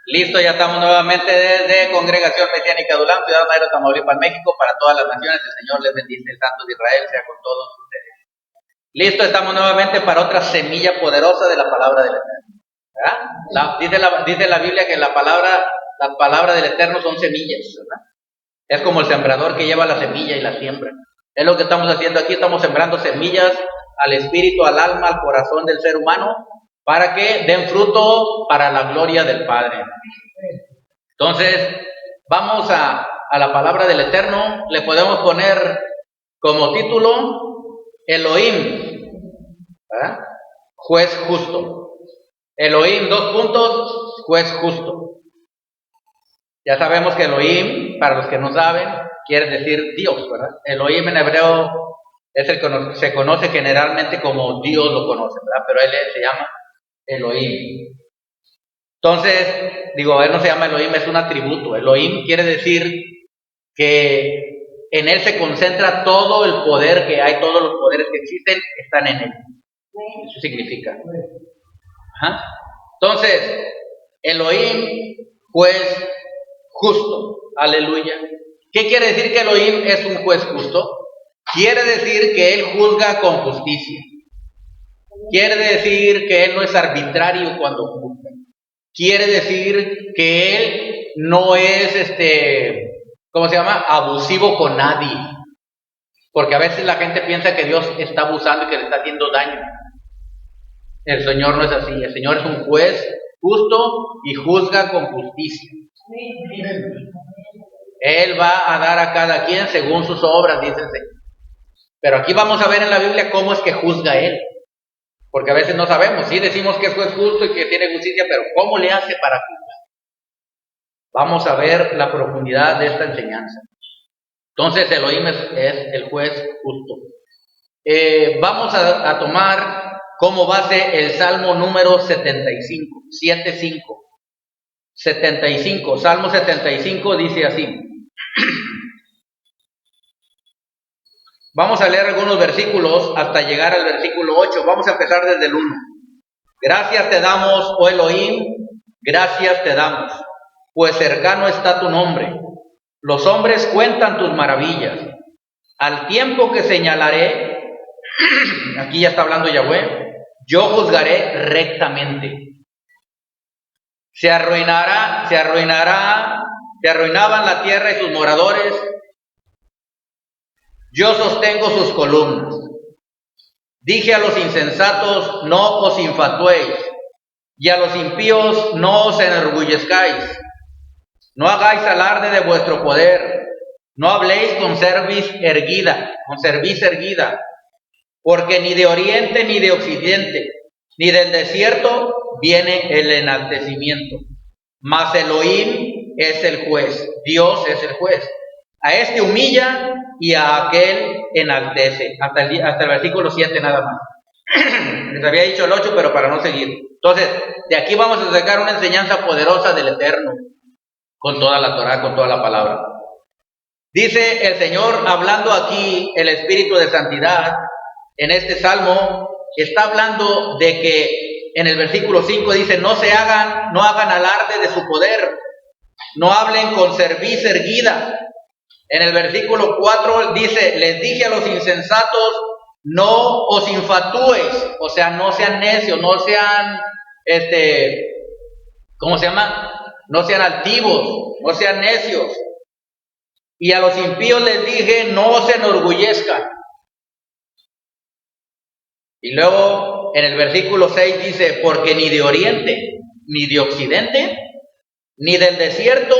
Listo, ya estamos nuevamente desde Congregación Mesiánica Dulán, Ciudad Madero, Tamaulipas, México, para todas las naciones. El Señor les bendice, el Santo de Israel sea con todos ustedes. Listo, estamos nuevamente para otra semilla poderosa de la palabra del Eterno. Dice la Biblia que las palabras del Eterno son semillas, ¿verdad? Es como el sembrador que lleva la semilla y la siembra. Es lo que estamos haciendo aquí, estamos sembrando semillas al espíritu, al alma, al corazón del ser humano, para que den fruto para la gloria del Padre. Entonces, vamos a la palabra del Eterno. Le podemos poner como título Elohim, ¿verdad? Juez justo. Elohim, juez justo. Ya sabemos que Elohim, para los que no saben, quiere decir Dios, ¿verdad? Elohim en hebreo es el que se conoce generalmente como Dios lo conoce, ¿verdad? Pero él se llama Elohim. Entonces, él no se llama Elohim, es un atributo. Elohim quiere decir que en él se concentra todo el poder que hay, todos los poderes que existen están en él. Eso significa. Ajá. Entonces, Elohim, juez justo. Aleluya. ¿Qué quiere decir que Elohim es un juez justo? Quiere decir que él juzga con justicia. Quiere decir que él no es arbitrario cuando juzga. Quiere decir que él no es, abusivo con nadie. Porque a veces la gente piensa que Dios está abusando y que le está haciendo daño. El Señor no es así. El Señor es un juez justo y juzga con justicia. Él va a dar a cada quien según sus obras, dice el Señor. Pero aquí vamos a ver en la Biblia cómo es que juzga Él. Porque a veces no sabemos, sí decimos que es juez justo y que tiene justicia, pero ¿cómo le hace para juzgar? Vamos a ver la profundidad de esta enseñanza. Entonces Elohim es el juez justo. Vamos a tomar como base el Salmo número 75, 75. Salmo 75 dice así. Vamos a leer algunos versículos hasta llegar al versículo 8. Vamos a empezar desde el 1. Gracias te damos, oh Elohim, gracias te damos, pues cercano está tu nombre. Los hombres cuentan tus maravillas. Al tiempo que señalaré, aquí ya está hablando Yahweh, yo juzgaré rectamente. Se arruinaban la tierra y sus moradores. Yo sostengo sus columnas. Dije a los insensatos, no os infatuéis, y a los impíos no os enorgullezcáis. No hagáis alarde de vuestro poder, no habléis con cerviz erguida, porque ni de oriente ni de occidente, ni del desierto viene el enaltecimiento. Mas Elohim es el juez, Dios es el juez. A este humilla y a aquel enaltece. Hasta el versículo 7 nada más. Les había dicho el 8, pero para no seguir. Entonces, de aquí vamos a sacar una enseñanza poderosa del Eterno, con toda la Torah, con toda la palabra. Dice el Señor, hablando aquí el Espíritu de Santidad, en este Salmo, está hablando de que en el versículo 5 dice, no hagan alarde de su poder, no hablen con cerviz erguida. En el versículo 4 dice, les dije a los insensatos, no os infatuéis, o sea, no sean necios, no sean, no sean altivos, no sean necios. Y a los impíos les dije, no se enorgullezcan. Y luego en el versículo 6 dice, porque ni de oriente, ni de occidente, ni del desierto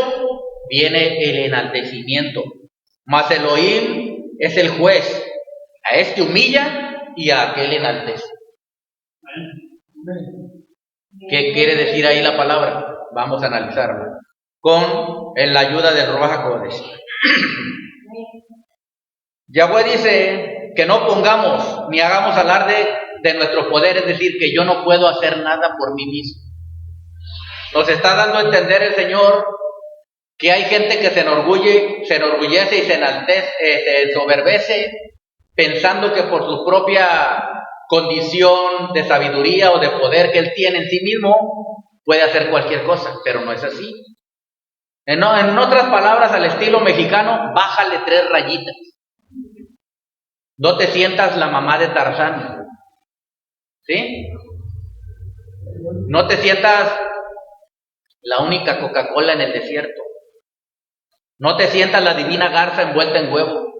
viene el enaltecimiento. Mas Elohim es el juez, a este humilla y a aquel enaltece. ¿Qué quiere decir ahí la palabra? Vamos a analizarlo con la ayuda del Ruach HaKodesh. Yahweh dice que no pongamos ni hagamos alarde de nuestro poder, es decir, que yo no puedo hacer nada por mí mismo. Nos está dando a entender el Señor que hay gente que se enorgullece y se enaltece, se ensoberbece, pensando que por su propia condición de sabiduría o de poder que él tiene en sí mismo, puede hacer cualquier cosa, pero no es así. En otras palabras, al estilo mexicano, bájale 3 rayitas. No te sientas la mamá de Tarzán, ¿sí? No te sientas la única Coca-Cola en el desierto. No te sientas la divina garza envuelta en huevo.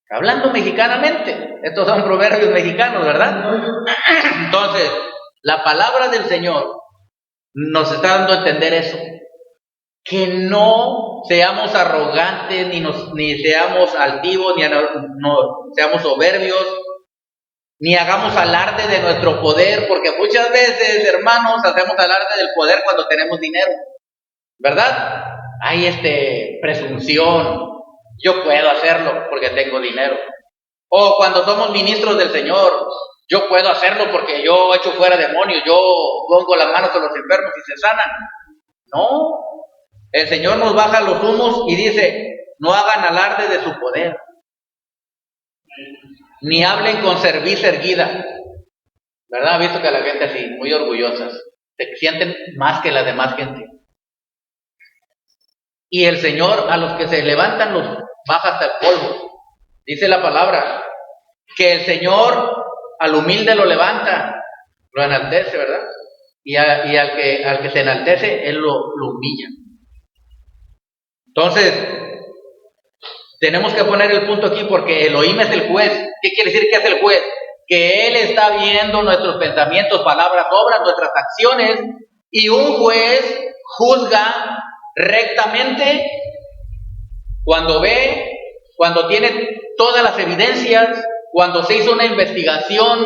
Hablando mexicanamente, estos son proverbios mexicanos, ¿verdad? Entonces, la palabra del Señor nos está dando a entender eso. Que no seamos arrogantes, ni seamos altivos, ni seamos soberbios, ni hagamos alarde de nuestro poder, porque muchas veces, hermanos, hacemos alarde del poder cuando tenemos dinero, ¿verdad? Hay presunción, yo puedo hacerlo porque tengo dinero. O cuando somos ministros del Señor, yo puedo hacerlo porque yo echo fuera demonios, yo pongo las manos a los enfermos y se sanan. No, el Señor nos baja los humos y dice, no hagan alarde de su poder, ni hablen con cerviz erguida. ¿Verdad? Ha visto que a la gente así, muy orgullosas, se sienten más que la demás gente. Y el Señor a los que se levantan los baja hasta el polvo. Dice la palabra, que el Señor al humilde lo levanta, lo enaltece, ¿verdad? Y al que se enaltece, Él lo humilla. Entonces, tenemos que poner el punto aquí porque Elohim es el juez. ¿Qué quiere decir que es el juez? Que Él está viendo nuestros pensamientos, palabras, obras, nuestras acciones, y un juez juzga rectamente cuando ve, cuando tiene todas las evidencias, cuando se hizo una investigación,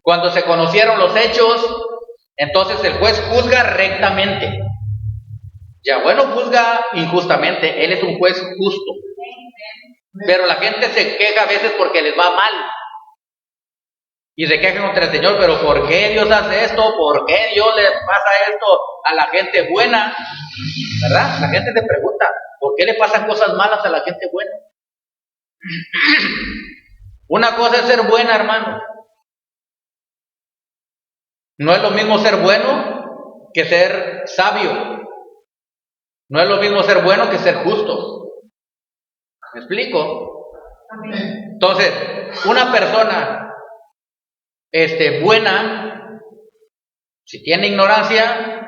cuando se conocieron los hechos. Entonces el juez juzga rectamente. Yahweh no juzga injustamente, Él es un juez justo. Pero la gente se queja a veces porque les va mal. Y se quejan contra el Señor, pero ¿por qué Dios hace esto? ¿Por qué Dios le pasa esto a la gente buena? ¿Verdad? La gente se pregunta, ¿por qué le pasan cosas malas a la gente buena? Una cosa es ser buena, hermano. No es lo mismo ser bueno que ser sabio. No es lo mismo ser bueno que ser justo. ¿Me explico? Entonces, una persona buena, si tiene ignorancia,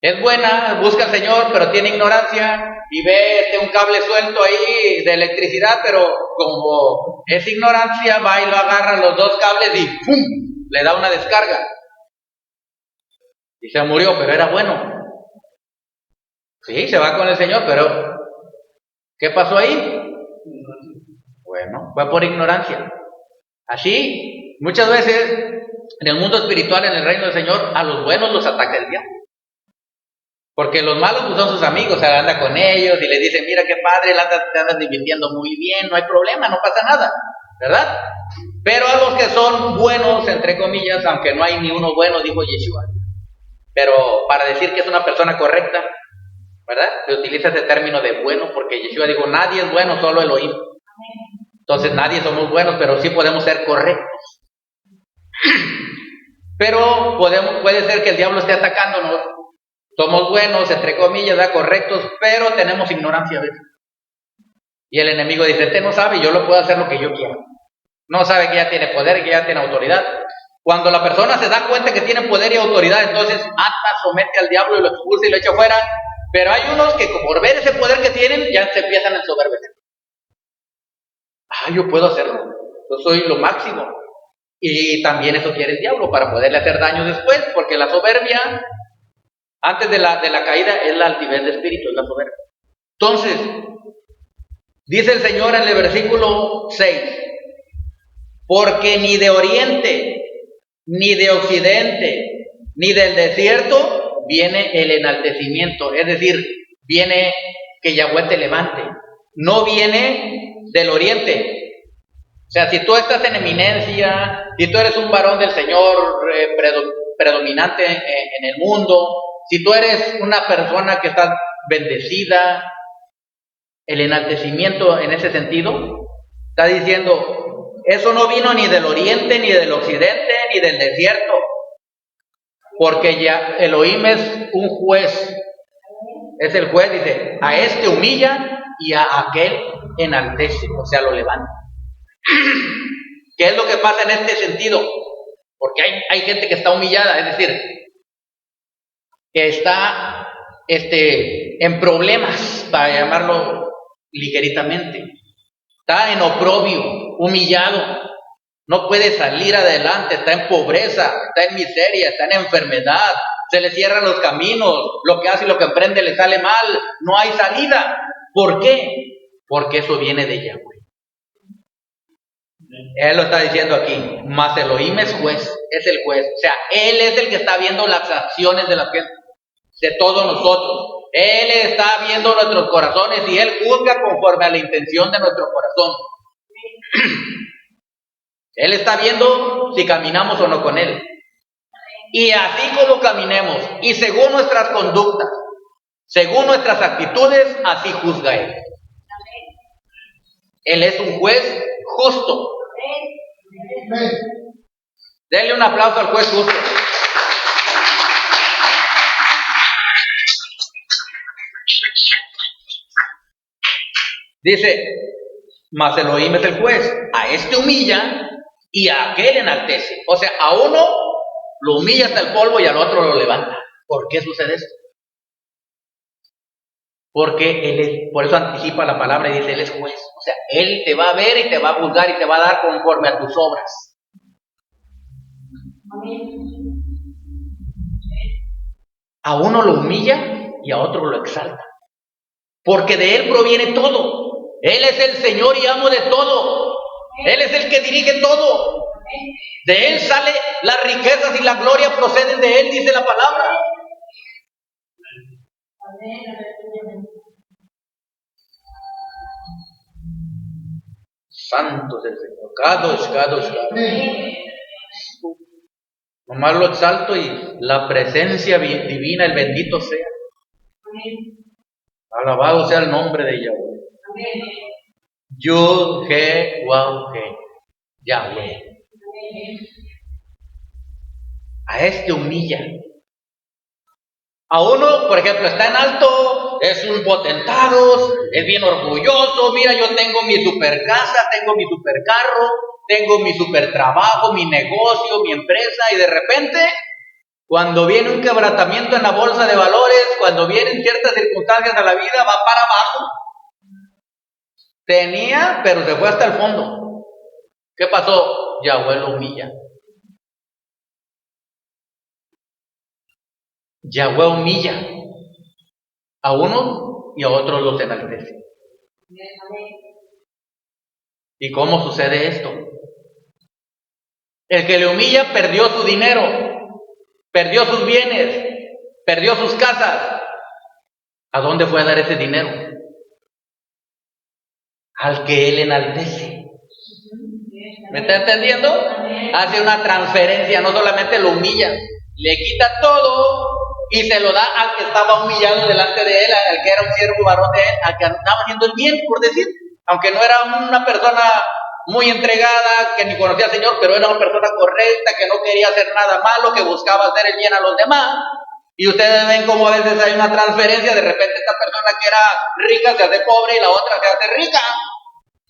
es buena, busca al Señor, pero tiene ignorancia y ve un cable suelto ahí de electricidad, pero como es ignorancia, va y lo agarra los 2 cables y ¡pum!, le da una descarga. Y se murió, pero era bueno. Sí, se va con el Señor, pero ¿qué pasó ahí? Bueno, fue por ignorancia. Así, muchas veces, en el mundo espiritual, en el reino del Señor, a los buenos los ataca el diablo. Porque los malos pues, son sus amigos, o sea, anda con ellos y les dice, mira qué padre, te andas divirtiendo muy bien, no hay problema, no pasa nada, ¿verdad? Pero a los que son buenos, entre comillas, aunque no hay ni uno bueno, dijo Yeshua, pero para decir que es una persona correcta, ¿verdad? Se utiliza ese término de bueno, porque Yeshua dijo, nadie es bueno, solo Elohim. Entonces nadie somos buenos, pero sí podemos ser correctos. Pero puede ser que el diablo esté atacándonos. Somos buenos, entre comillas, ¿verdad? Correctos, pero tenemos ignorancia a veces. Y el enemigo dice, este no sabe, yo lo puedo hacer lo que yo quiera. No sabe que ya tiene poder y que ya tiene autoridad. Cuando la persona se da cuenta que tiene poder y autoridad, entonces ata, somete al diablo y lo expulsa y lo echa fuera. Pero hay unos que por ver ese poder que tienen, ya se empiezan a ensoberbecer. Yo puedo hacerlo, yo soy lo máximo. Y también eso quiere el diablo, para poderle hacer daño después, porque la soberbia, antes de la caída, es la altivez de espíritu, es la soberbia. Entonces, dice el Señor en el versículo 6, porque ni de oriente, ni de occidente, ni del desierto viene el enaltecimiento, es decir, viene que Yahweh te levante, no viene del oriente. O sea, si tú estás en eminencia, si tú eres un varón del Señor predominante en el mundo, si tú eres una persona que está bendecida, el enaltecimiento en ese sentido, está diciendo, eso no vino ni del oriente, ni del occidente, ni del desierto. Porque ya Elohim es un juez. Es el juez, dice, a este humilla y a aquel enaltece, o sea, lo levanta. ¿Qué es lo que pasa en este sentido? Porque hay gente que está humillada, es decir, que está en problemas, para llamarlo ligeritamente. Está en oprobio, humillado, no puede salir adelante, está en pobreza, está en miseria, está en enfermedad, se le cierran los caminos, lo que hace y lo que emprende le sale mal, no hay salida. ¿Por qué? Porque eso viene de Yahweh. Él lo está diciendo aquí, mas Elohim es juez, es el juez, o sea, Él es el que está viendo las acciones de la gente, de todos nosotros. Él está viendo nuestros corazones y Él juzga conforme a la intención de nuestro corazón. Él está viendo si caminamos o no con Él. Y así como caminemos, y según nuestras conductas, según nuestras actitudes, así juzga Él. Él es un juez justo. Denle un aplauso al juez justo. Dice, mas Elohim es el juez, a este humilla y a aquel enaltece. O sea, a uno lo humilla hasta el polvo y al otro lo levanta. ¿Por qué sucede esto? Porque Él es, por eso anticipa la palabra y dice, Él es juez. O sea, Él te va a ver y te va a juzgar y te va a dar conforme a tus obras. A uno lo humilla y a otro lo exalta. Porque de Él proviene todo. Él es el Señor y amo de todo. Él es el que dirige todo. De Él sale las riquezas y la gloria proceden de Él, dice la palabra. Santo es el Señor. Kadosh. Nomás lo exalto y la presencia divina, el bendito sea. Alabado sea el nombre de Yahweh. Yud, He, Waw, He. Yahweh. A este humilla. A uno, por ejemplo, está en alto, es un potentado, es bien orgulloso. Mira, yo tengo mi super casa, tengo mi super carro, tengo mi super trabajo, mi negocio, mi empresa, y de repente, cuando viene un quebrantamiento en la bolsa de valores, cuando vienen ciertas circunstancias a la vida, va para abajo. Tenía, pero se fue hasta el fondo. ¿Qué pasó? Yahweh lo humilla. Yahweh humilla a unos y a otros los enaltece. ¿Y cómo sucede esto? El que le humilla perdió su dinero, perdió sus bienes, perdió sus casas. ¿A dónde fue a dar ese dinero? Al que él enaltece. ¿Me está entendiendo? Hace una transferencia, no solamente lo humilla, le quita todo y se lo da al que estaba humillado delante de él, al que era un siervo varón de él, al que andaba haciendo el bien, por decir, aunque no era una persona muy entregada, que ni conocía al Señor, pero era una persona correcta, que no quería hacer nada malo, que buscaba hacer el bien a los demás. Y ustedes ven cómo a veces hay una transferencia, de repente esta persona que era rica se hace pobre y la otra se hace rica.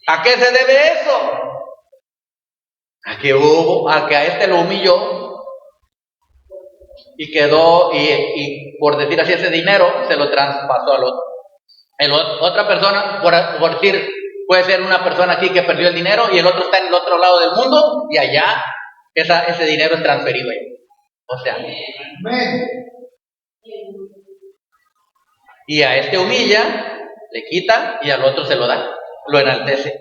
¿A qué se debe eso? A que a este lo humilló y quedó, y por decir así, ese dinero se lo traspasó al otro. Otra persona, por decir, puede ser una persona aquí que perdió el dinero y el otro está en el otro lado del mundo y allá ese dinero es transferido ahí. O sea, y a este humilla, le quita y al otro se lo da, lo enaltece.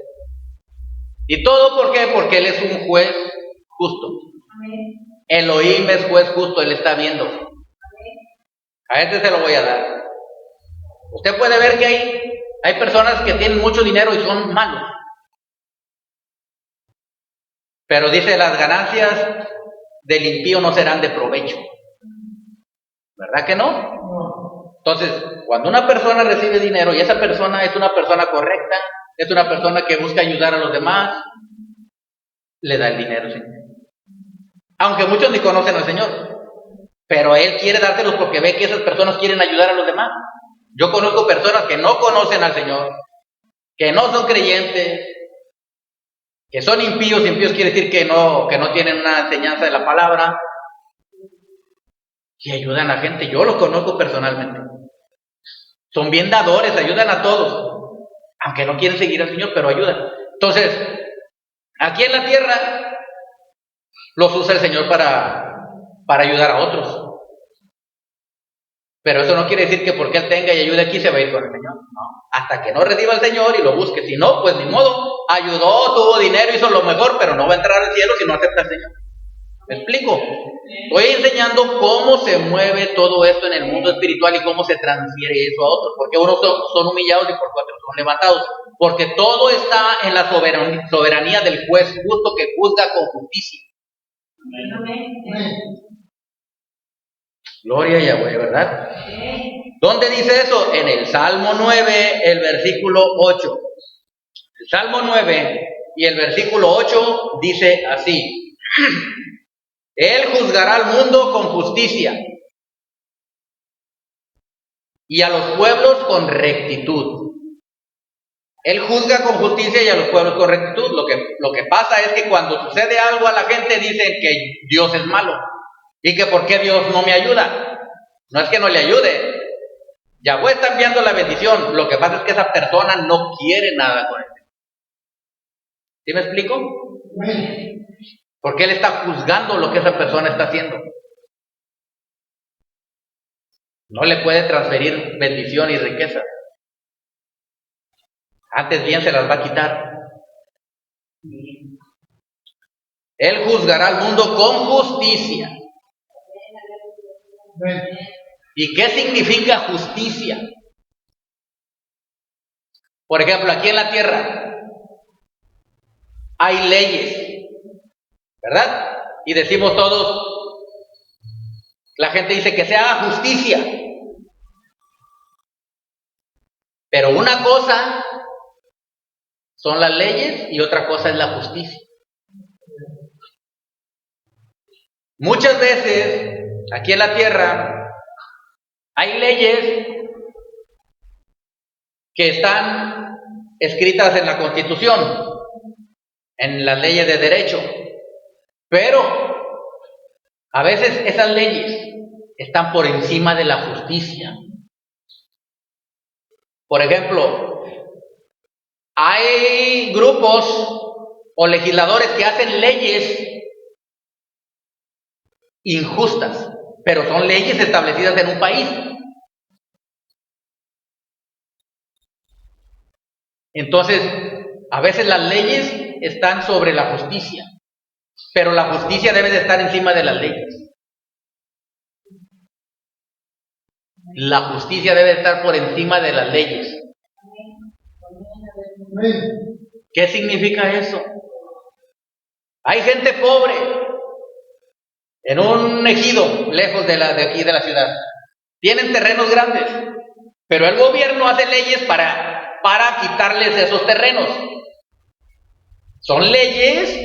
¿Y todo por qué? Porque Él es un juez justo. Elohim es juez justo, Él está viendo. A este se lo voy a dar. Usted puede ver que hay personas que tienen mucho dinero y son malos. Pero dice, las ganancias del impío no serán de provecho. ¿Verdad que no? Entonces, cuando una persona recibe dinero y esa persona es una persona correcta, es una persona que busca ayudar a los demás, le da el dinero, Señor. Aunque muchos ni conocen al Señor. pero Él quiere dártelos porque ve que esas personas quieren ayudar a los demás. Yo conozco personas que no conocen al Señor, que no son creyentes, que son impíos. Impíos quiere decir que no tienen una enseñanza de la palabra, que ayudan a la gente. Yo los conozco personalmente. Son bien dadores, ayudan a todos, aunque no quieren seguir al Señor, pero ayudan. Entonces, aquí en la tierra los usa el Señor para ayudar a otros. Pero eso no quiere decir que porque Él tenga y ayude aquí se va a ir con el Señor. No. Hasta que no reciba al Señor y lo busque. Si no, pues ni modo. Ayudó, tuvo dinero, hizo lo mejor, pero no va a entrar al cielo si no acepta al Señor. ¿Me explico? Estoy enseñando cómo se mueve todo esto en el mundo espiritual y cómo se transfiere eso a otros. Porque unos son humillados y por otros son levantados. Porque todo está en la soberanía del juez justo que juzga con justicia. Gloria a Yahweh, ¿verdad? ¿Dónde dice eso? En el Salmo 9, el versículo 8. El Salmo 9 y el versículo 8 dice así: Él juzgará al mundo con justicia y a los pueblos con rectitud. Él juzga con justicia y a los pueblos con rectitud. Lo que pasa es que cuando sucede algo a la gente dicen que Dios es malo y que por qué Dios no me ayuda. No es que no le ayude. Yahweh está enviando la bendición. Lo que pasa es que esa persona no quiere nada con él. ¿Sí me explico? Porque Él está juzgando lo que esa persona está haciendo. No le puede transferir bendición y riqueza. Antes bien se las va a quitar. Él juzgará al mundo con justicia. ¿Y qué significa justicia? Por ejemplo, aquí en la tierra hay leyes, ¿verdad? Y decimos todos, la gente dice que se haga justicia. Pero una cosa son las leyes y otra cosa es la justicia. Muchas veces, aquí en la tierra, hay leyes que están escritas en la Constitución, en las leyes de derecho, pero a veces esas leyes están por encima de la justicia. Por ejemplo, hay grupos o legisladores que hacen leyes injustas, pero son leyes establecidas en un país. Entonces, a veces las leyes están sobre la justicia, pero la justicia debe de estar encima de las leyes. La justicia debe estar por encima de las leyes. ¿Qué significa eso? Hay gente pobre en un ejido lejos de aquí de la ciudad. Tienen terrenos grandes, pero el gobierno hace leyes para quitarles esos terrenos. Son leyes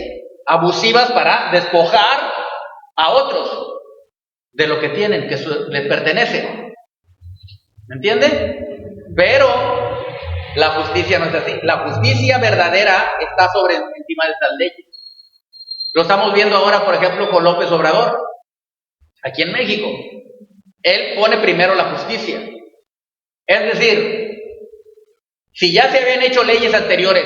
abusivas para despojar a otros de lo que tienen, que les pertenece. ¿Me entiende? Pero la justicia no es así. La justicia verdadera está encima de estas leyes. Lo estamos viendo ahora, por ejemplo, con López Obrador, aquí en México. Él pone primero la justicia. Es decir, si ya se habían hecho leyes anteriores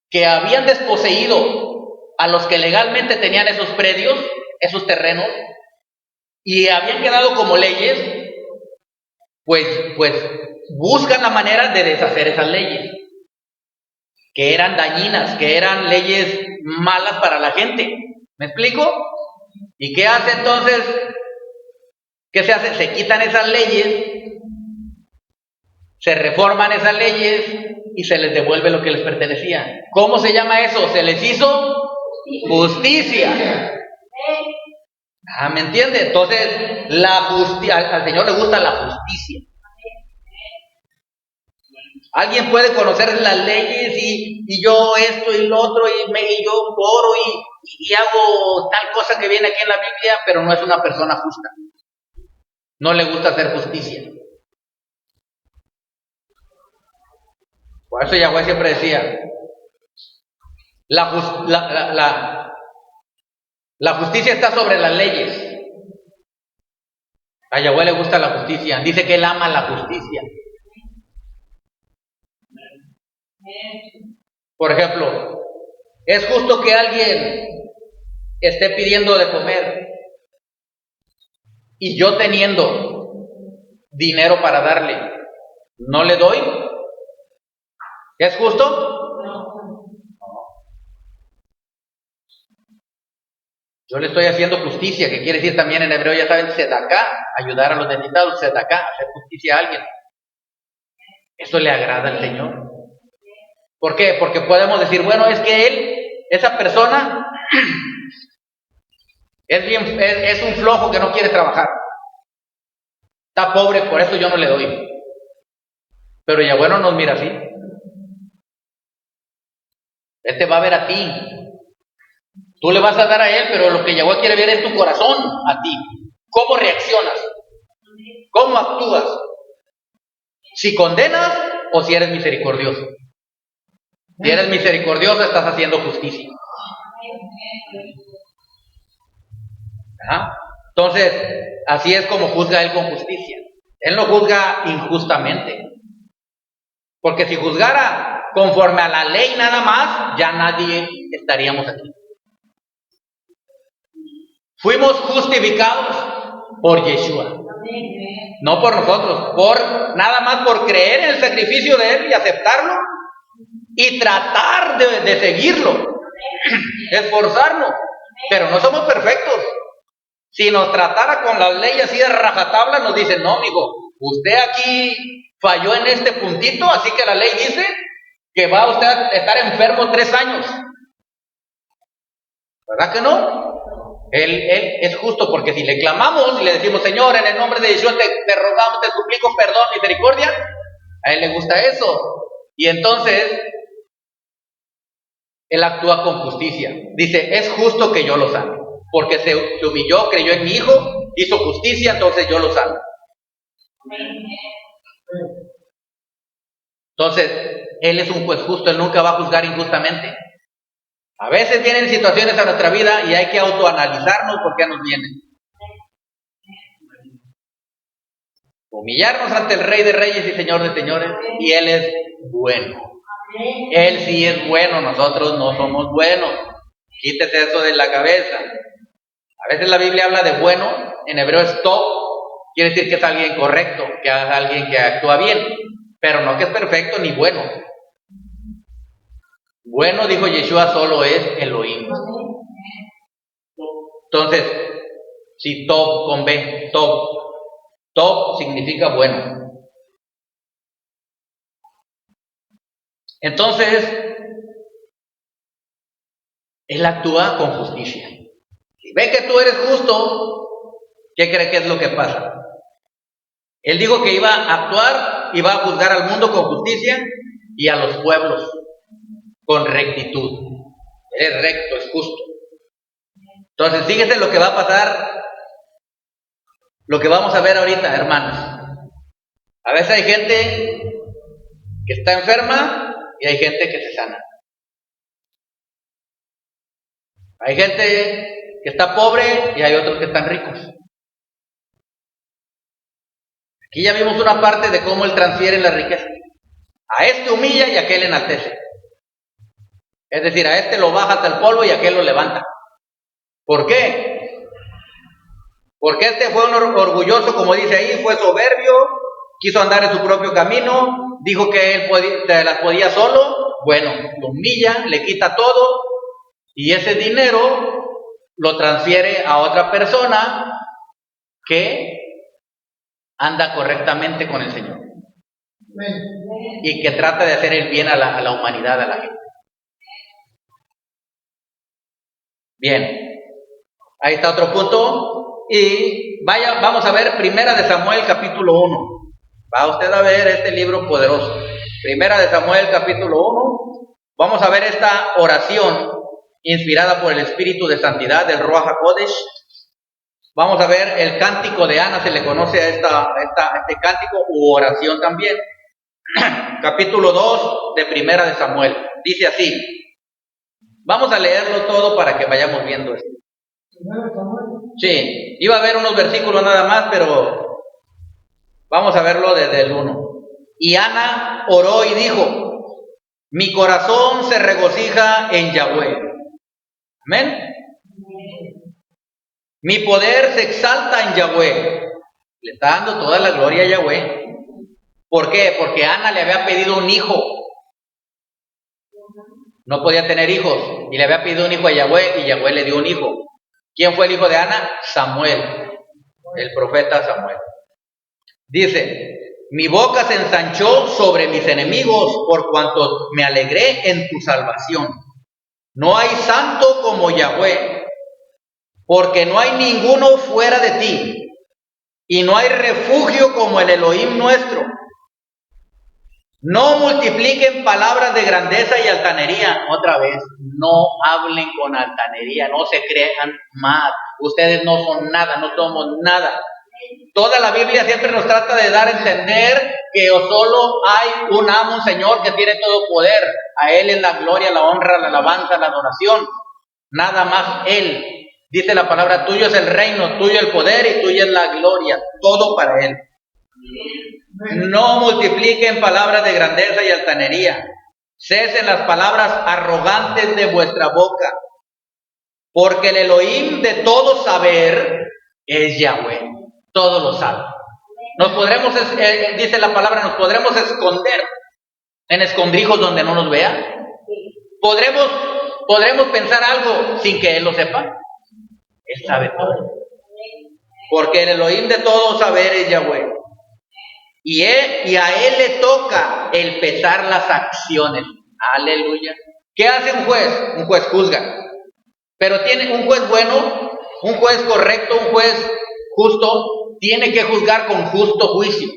que habían desposeído a los que legalmente tenían esos predios, esos terrenos, y habían quedado como leyes, pues buscan la manera de deshacer esas leyes, que eran dañinas, que eran leyes malas para la gente. ¿Me explico? ¿Y qué hace entonces? ¿Qué se hace? Se quitan esas leyes, se reforman esas leyes y se les devuelve lo que les pertenecía. ¿Cómo se llama eso? Se les hizo justicia. ¿Me entiende? Entonces, al Señor le gusta la justicia. Alguien puede conocer las leyes y yo esto y lo otro y yo oro y hago tal cosa que viene aquí en la Biblia, pero no es una persona justa. No le gusta hacer justicia. Por eso Yahweh siempre decía, la justicia está sobre las leyes. A Yahweh le gusta la justicia. Dice que Él ama la justicia. Por ejemplo, ¿es justo que alguien esté pidiendo de comer y yo teniendo dinero para darle, no le doy? ¿Es justo? No. Yo le estoy haciendo justicia, que quiere decir también en hebreo, ya saben, tzedaká, ayudar a los necesitados, tzedaká, hacer justicia a alguien. Eso le agrada al Señor. ¿Por qué? Porque podemos decir, bueno, es que esa persona es un flojo que no quiere trabajar. Está pobre, por eso yo no le doy. Pero Yahweh no nos mira así. Él te va a ver a ti. Tú le vas a dar a Él, pero lo que Yahweh quiere ver es tu corazón a ti. ¿Cómo reaccionas? ¿Cómo actúas? Si condenas o si eres misericordioso. Si eres misericordioso, estás haciendo justicia. ¿Ah? Entonces, así es como juzga Él con justicia. Él no juzga injustamente. Porque si juzgara conforme a la ley nada más, ya nadie estaríamos aquí. Fuimos justificados por Yeshua. No por nosotros, nada más por creer en el sacrificio de Él y aceptarlo y tratar de seguirlo, esforzarnos, pero no somos perfectos. Si nos tratara con las leyes así de rajatabla, nos dicen, no, amigo, usted aquí falló en este puntito, así que la ley dice que va usted a estar enfermo 3 años. ¿Verdad que no? Él es justo, porque si le clamamos y le decimos, Señor, en el nombre de Yeshua te rogamos, te suplico perdón, misericordia, a Él le gusta eso. Y entonces Él actúa con justicia. Dice, es justo que yo lo sane, porque se humilló, creyó en mi Hijo, hizo justicia, entonces yo lo sano. Entonces, Él es un juez justo, Él nunca va a juzgar injustamente. A veces vienen situaciones a nuestra vida y hay que autoanalizarnos por qué nos vienen. Humillarnos ante el Rey de Reyes y Señor de Señores, y Él es bueno. Él sí es bueno, nosotros no somos buenos. Quítese eso de la cabeza. A veces la Biblia habla de bueno, en hebreo es tov, quiere decir que es alguien correcto, que es alguien que actúa bien, pero no que es perfecto ni bueno. Bueno, dijo Yeshua, solo es Elohim. Entonces, si tov con B, tov significa bueno. Entonces, Él actúa con justicia. Si ve que tú eres justo, ¿qué cree que es lo que pasa? Él dijo que iba a actuar, iba a juzgar al mundo con justicia y a los pueblos con rectitud. Él es recto, es justo. Entonces, fíjense lo que va a pasar, lo que vamos a ver ahorita, hermanos. A veces hay gente que está enferma y hay gente que se sana. Hay gente que está pobre y hay otros que están ricos. Aquí ya vimos una parte de cómo Él transfiere la riqueza. A este humilla y a aquel enaltece. Es decir, a este lo baja hasta el polvo y a aquel lo levanta. ¿Por qué? Porque este fue un orgulloso, como dice ahí, fue soberbio, quiso andar en su propio camino, dijo que él las podía solo. Bueno, lo humilla, le quita todo y ese dinero lo transfiere a otra persona que anda correctamente con el Señor y que trata de hacer el bien a la humanidad, a la gente. Bien, ahí está otro punto. Y vamos a ver Primera de Samuel capítulo 1. Va usted a ver este libro poderoso. Primera de Samuel capítulo 1. Vamos a ver esta oración inspirada por el Espíritu de Santidad del Ruach HaKodesh. Vamos a ver el cántico de Ana, se le conoce a este cántico u oración también. Capítulo 2 de Primera de Samuel. Dice así. Vamos a leerlo todo para que vayamos viendo esto. Sí, iba a haber unos versículos nada más, pero vamos a verlo desde el 1. Y Ana oró y dijo: mi corazón se regocija en Yahweh. Amén. Mi poder se exalta en Yahweh. Le está dando toda la gloria a Yahweh. ¿Por qué? Porque Ana le había pedido un hijo. No podía tener hijos. Y le había pedido un hijo a Yahweh y Yahweh le dio un hijo. ¿Quién fue el hijo de Ana? Samuel. El profeta Samuel. Dice: mi boca se ensanchó sobre mis enemigos por cuanto me alegré en tu salvación. No hay santo como Yahweh, porque no hay ninguno fuera de ti, y no hay refugio como el Elohim nuestro. No multipliquen palabras de grandeza y altanería. Otra vez, no hablen con altanería, no se crean más. Ustedes no son nada, no somos nada. Toda la Biblia siempre nos trata de dar a entender que solo hay un amo, un Señor que tiene todo poder. A Él es la gloria, la honra, la alabanza, la adoración. Nada más Él. Dice la palabra: tuyo es el reino, tuyo el poder y tuya es la gloria. Todo para Él. No multipliquen palabras de grandeza y altanería. Cesen las palabras arrogantes de vuestra boca. Porque el Elohim de todo saber es Yahweh. Todo lo sabe. Nos podremos, dice la palabra, nos podremos esconder en escondrijos donde no nos vea. Podremos pensar algo sin que Él lo sepa. Él sabe todo. Porque el Elohim de todo saber es Yahweh. Y a Él le toca el pesar las acciones. Aleluya. ¿Qué hace un juez? Un juez juzga. Pero tiene un juez bueno, un juez correcto, un juez justo, tiene que juzgar con justo juicio.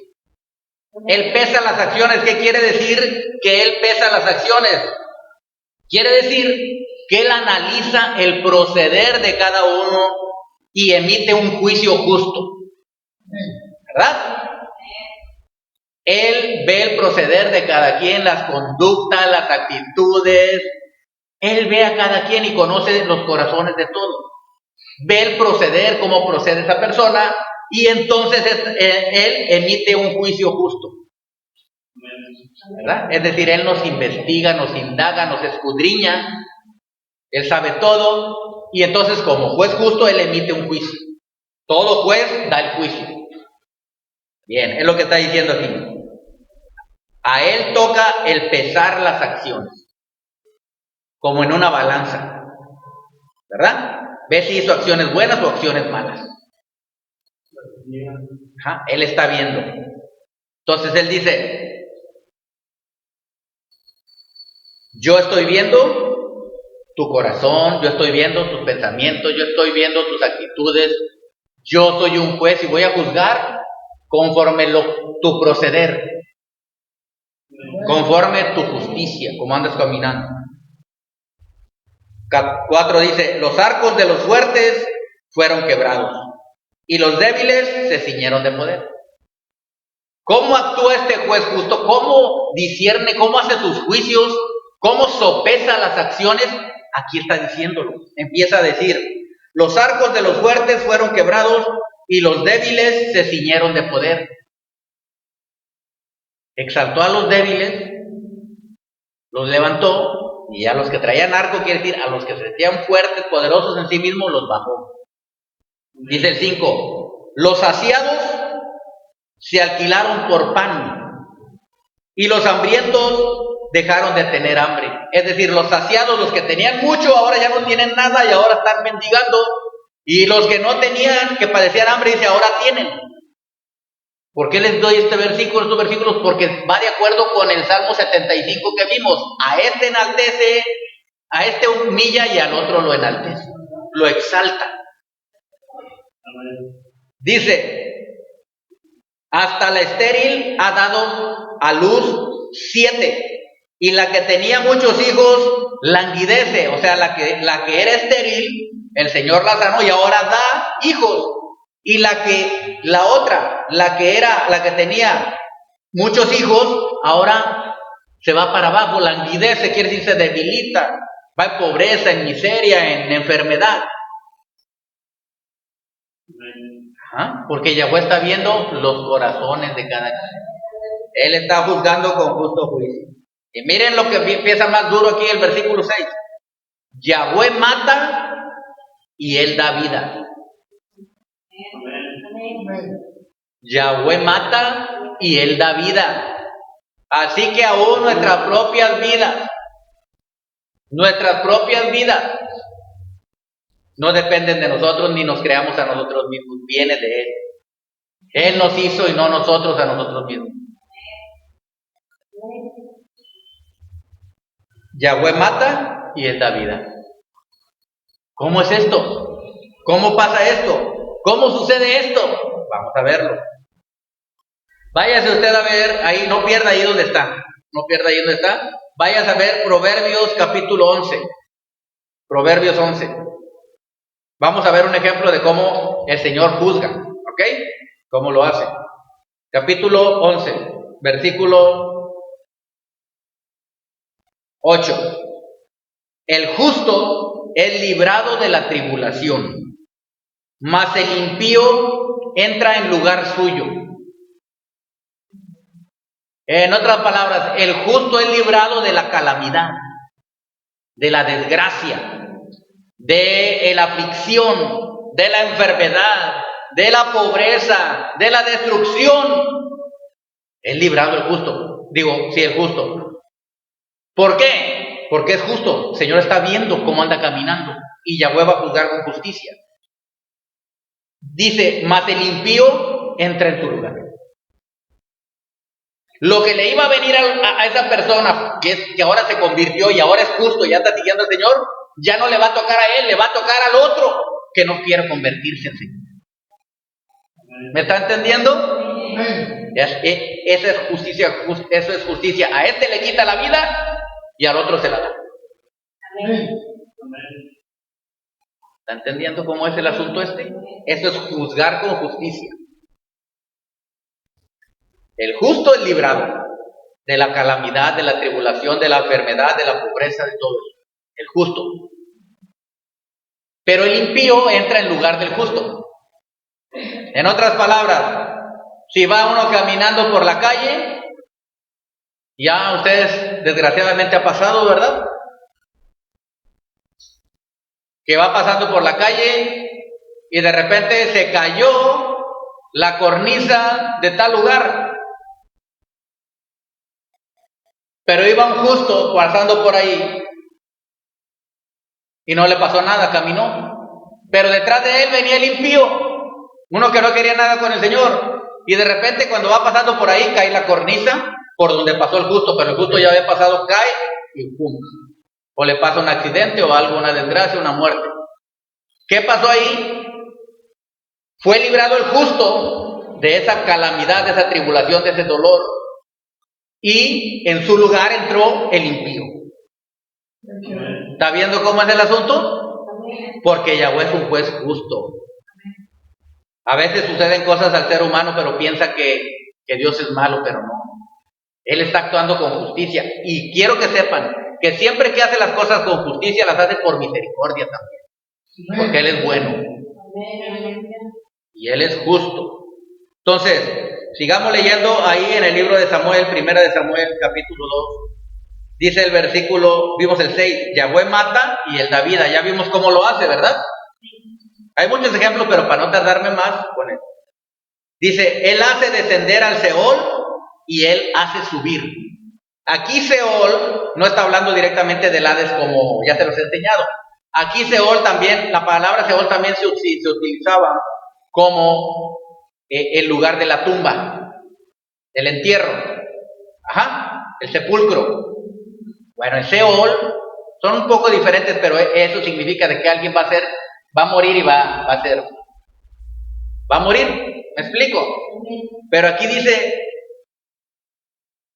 Él pesa las acciones. ¿Qué quiere decir que Él pesa las acciones? Quiere decir que Él analiza el proceder de cada uno y emite un juicio justo. ¿Verdad? Él ve el proceder de cada quien, las conductas, las actitudes. Él ve a cada quien y conoce los corazones de todos. Ve el proceder, cómo procede esa persona, y entonces Él emite un juicio justo. ¿Verdad? Es decir, Él nos investiga, nos indaga, nos escudriña. Él sabe todo, y entonces como juez justo, Él emite un juicio. Todo juez da el juicio. Bien, es lo que está diciendo aquí. A Él toca el pesar las acciones, como en una balanza, ¿verdad? Ve si hizo acciones buenas o acciones malas. Ajá, Él está viendo. Entonces Él dice: yo estoy viendo tu corazón, yo estoy viendo tus pensamientos, yo estoy viendo tus actitudes. Yo soy un juez y voy a juzgar conforme tu proceder, conforme tu justicia, como andas caminando. 4 dice: los arcos de los fuertes fueron quebrados y los débiles se ciñeron de poder. ¿Cómo actúa este juez justo? ¿Cómo discierne? ¿Cómo hace sus juicios? ¿Cómo sopesa las acciones? Aquí está diciéndolo. Empieza a decir: los arcos de los fuertes fueron quebrados y los débiles se ciñeron de poder. Exaltó a los débiles, los levantó, y a los que traían arco, quiere decir a los que se sentían fuertes, poderosos en sí mismos, los bajó. Dice el 5: los saciados se alquilaron por pan y los hambrientos dejaron de tener hambre. Es decir, los saciados, los que tenían mucho, ahora ya no tienen nada y ahora están mendigando. Y los que no tenían, que padecían hambre, dice, ahora tienen. ¿Por qué les doy estos versículos? Porque va de acuerdo con el Salmo 75 que vimos. A este enaltece, a este humilla y al otro lo enaltece, lo exalta. Dice: hasta la estéril ha dado a luz 7, y la que tenía muchos hijos languidece. O sea, la que era estéril, el Señor la sanó y ahora da hijos. Y la otra, la que tenía muchos hijos, ahora se va para abajo, languidece, quiere decir se debilita, va en pobreza, en miseria, en enfermedad. Porque Yahweh está viendo los corazones de cada quien. Él está juzgando con justo juicio. Y miren lo que empieza más duro aquí, el versículo 6. Yahweh mata y Él da vida. Yahweh mata y Él da vida. Así que aún nuestras propias vidas, no dependen de nosotros ni nos creamos a nosotros mismos, viene de Él. Él nos hizo y no nosotros a nosotros mismos. Yahweh mata y Él da vida. ¿Cómo es esto? ¿Cómo pasa esto? ¿Cómo sucede esto? Vamos a verlo. Váyase usted a ver, ahí, no pierda ahí donde está. Váyase a ver Proverbios capítulo 11. Proverbios 11. Vamos a ver un ejemplo de cómo el Señor juzga, ¿ok? ¿Cómo lo hace? Capítulo 11, versículo 8. El justo es librado de la tribulación, mas el impío entra en lugar suyo. En otras palabras, el justo es librado de la calamidad, de la desgracia, de la aflicción, de la enfermedad, de la pobreza, de la destrucción. Es librado el justo. El justo. ¿Por qué? Porque es justo. El Señor está viendo cómo anda caminando y Yahweh va a juzgar con justicia. Dice, mas el impío entra en su lugar. Lo que le iba a venir a esa persona que ahora se convirtió y ahora es justo y ya está siguiendo al Señor, ya no le va a tocar a él, le va a tocar al otro que no quiere convertirse en Señor. ¿Me está entendiendo? Esa es justicia, eso es justicia. A este le quita la vida y al otro se la da. ¿Está entendiendo cómo es el asunto este? Eso es juzgar con justicia. El justo es librado de la calamidad, de la tribulación, de la enfermedad, de la pobreza, de todo eso. El justo. Pero el impío entra en lugar del justo. En otras palabras, si va uno caminando por la calle, ya a ustedes desgraciadamente ha pasado, ¿verdad? Que va pasando por la calle y de repente se cayó la cornisa de tal lugar. Pero iba un justo pasando por ahí y no le pasó nada, caminó. Pero detrás de él venía el impío, uno que no quería nada con el Señor. Y de repente cuando va pasando por ahí cae la cornisa por donde pasó el justo, pero el justo ya había pasado, cae y pum. O le pasa un accidente o algo, una desgracia, una muerte. ¿Qué pasó ahí? Fue librado el justo de esa calamidad, de esa tribulación, de ese dolor. Y en su lugar entró el impío. ¿Está viendo cómo es el asunto? Porque Yahweh es un juez justo. A veces suceden cosas al ser humano, pero piensa que Dios es malo, pero no. Él está actuando con justicia. Y quiero que sepan que siempre que hace las cosas con justicia, las hace por misericordia también. Porque Él es bueno. Y Él es justo. Entonces, sigamos leyendo ahí en el libro de Samuel, primera de Samuel, capítulo 2. Dice el versículo, vimos el 6, Yahweh mata y Él da vida. Ya vimos cómo lo hace, ¿verdad? Hay muchos ejemplos, pero para no tardarme más con esto. Dice, Él hace descender al Seol y Él hace subir. Aquí Seol no está hablando directamente del Hades como ya se los he enseñado. Aquí Seol también, la palabra Seol también se utilizaba como el lugar de la tumba, el entierro, el sepulcro. Bueno, el Seol son un poco diferentes, pero eso significa de que alguien va a morir y va a morir, ¿me explico? Pero aquí dice,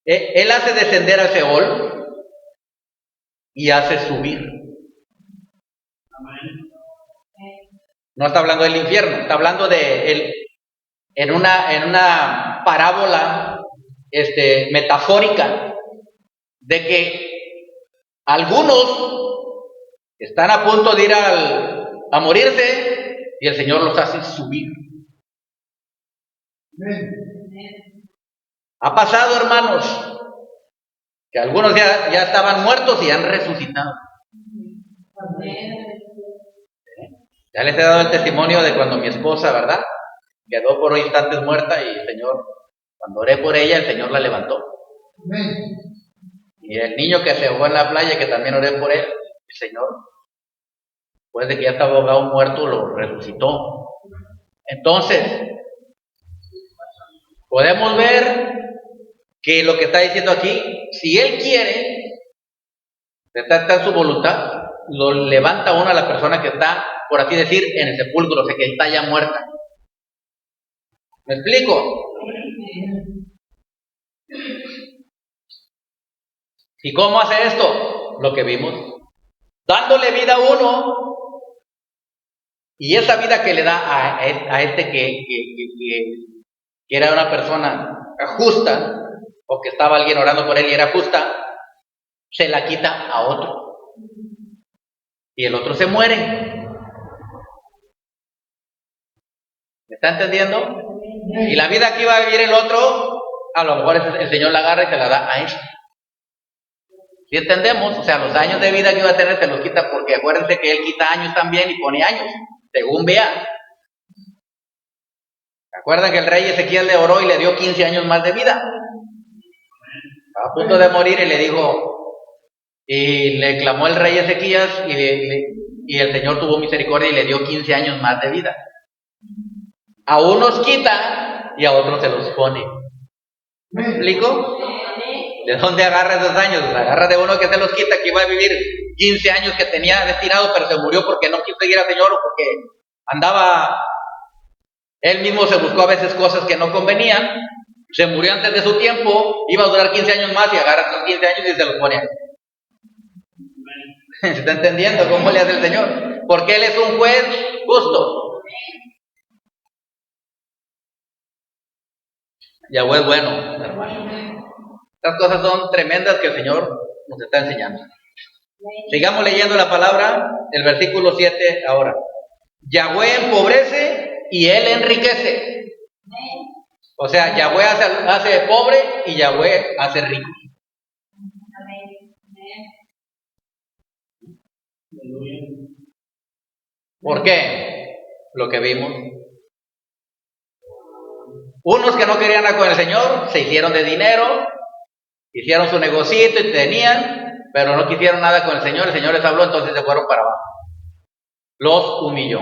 Él hace descender al Seol y hace subir. No está hablando del infierno, está hablando en una parábola metafórica de que algunos están a punto de ir a morirse y el Señor los hace subir. Ha pasado, hermanos, que algunos ya estaban muertos y han resucitado. Ya les he dado el testimonio de cuando mi esposa, ¿verdad?, quedó por instantes muerta y el Señor, cuando oré por ella, el Señor la levantó. Y el niño que se ahogó en la playa, que también oré por él, el Señor, después de que ya estaba ahogado muerto, lo resucitó. Entonces, podemos ver que lo que está diciendo aquí, si Él quiere, está en su voluntad, lo levanta uno a la persona que está, por así decir, en el sepulcro, o sea, que está ya muerta. ¿Me explico? ¿Y cómo hace esto? Lo que vimos. Dándole vida a uno, y esa vida que le da a este que era una persona justa, o que estaba alguien orando por él y era justa, se la quita a otro. Y el otro se muere. ¿Me está entendiendo? Y la vida que iba a vivir el otro, a lo mejor el Señor la agarra y se la da a este. ¿Sí entendemos? O sea, los años de vida que iba a tener se los quita, porque acuérdense que Él quita años también y pone años, según vea. ¿Recuerdan que el rey Ezequiel le oró y le dio 15 años más de vida? Estaba a punto de morir y le dijo, y le clamó el rey Ezequías y el Señor tuvo misericordia y le dio 15 años más de vida. A unos quita y a otros se los pone. ¿Me explico? ¿De dónde agarra esos años? Agarra de uno que se los quita, que iba a vivir 15 años que tenía destinado, pero se murió porque no quiso seguir al Señor o porque andaba, él mismo se buscó a veces cosas que no convenían, se murió antes de su tiempo, iba a durar 15 años más y agarra esos 15 años y se los pone. ¿Se está entendiendo cómo le hace el Señor? Porque Él es un juez justo. Yahweh es bueno, hermano. Estas cosas son tremendas que el Señor nos está enseñando. Sigamos leyendo la palabra, el versículo 7 ahora. Yahweh empobrece y Él enriquece. O sea, Yahweh hace pobre y Yahweh hace rico. ¿Por qué? Lo que vimos. Unos que no querían nada con el Señor se hicieron de dinero, hicieron su negocito y tenían, pero no quisieron nada con el Señor les habló, entonces se fueron para abajo. Los humilló.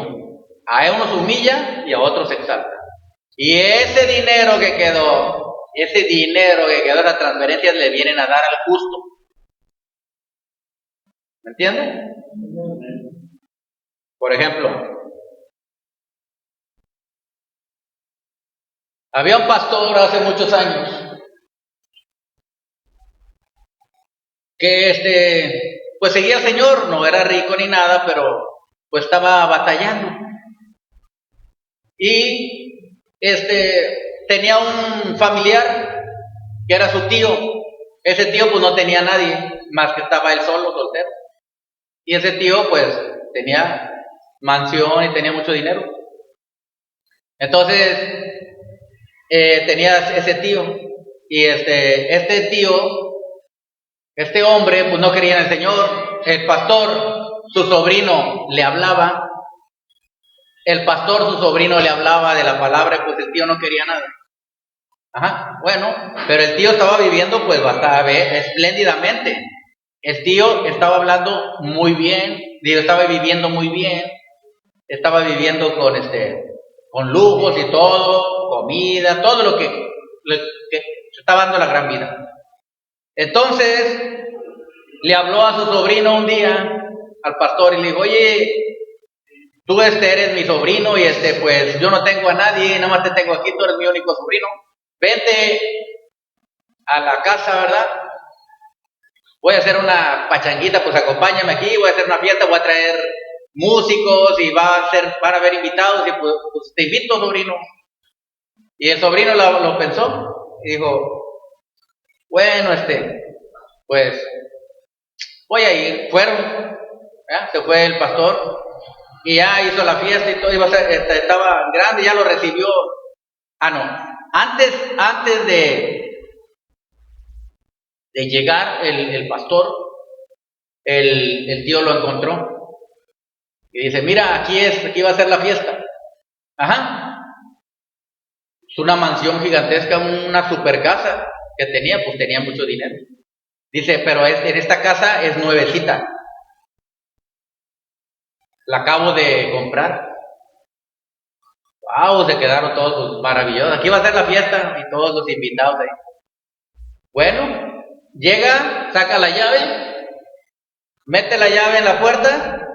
A unos humilla y a otros exalta. Y ese dinero que quedó, las transferencias le vienen a dar al justo. ¿Me entienden? Por ejemplo, había un pastor hace muchos años que pues seguía al Señor, no era rico ni nada, pero pues estaba batallando. Y tenía un familiar que era su tío. Ese tío pues no tenía nadie, más que estaba él solo, soltero. Y ese tío pues tenía mansión y tenía mucho dinero. Entonces tenía ese tío. Y este hombre pues no creía en el Señor. El pastor, su sobrino, le hablaba. El pastor, su sobrino, le hablaba de la palabra, pues el tío no quería nada. Ajá, bueno, pero el tío estaba viviendo pues bastante espléndidamente. El tío estaba hablando muy bien, estaba viviendo muy bien, estaba viviendo con lujos y todo, comida, todo lo que se estaba dando la gran vida. Entonces le habló a su sobrino un día, al pastor, y le dijo, oye, tú eres mi sobrino y pues yo no tengo a nadie, nada más te tengo aquí, tú eres mi único sobrino. Vente a la casa, ¿verdad? Voy a hacer una pachanguita, pues acompáñame aquí, voy a hacer una fiesta, voy a traer músicos y van a haber invitados y pues te invito, sobrino. Y el sobrino lo pensó y dijo, bueno, pues voy a ir. Fueron, ¿ya? Se fue el pastor y ya hizo la fiesta y todo, estaba grande, ya lo recibió. No, antes de llegar el pastor, el tío lo encontró y dice, mira, aquí va a ser la fiesta. Ajá. Es una mansión gigantesca, una super casa que tenía, pues tenía mucho dinero. Dice, pero en esta casa es nuevecita. La acabo de comprar. Wow, se quedaron todos maravillosos. Aquí va a ser la fiesta y todos los invitados ahí. Bueno, llega, saca la llave, mete la llave en la puerta,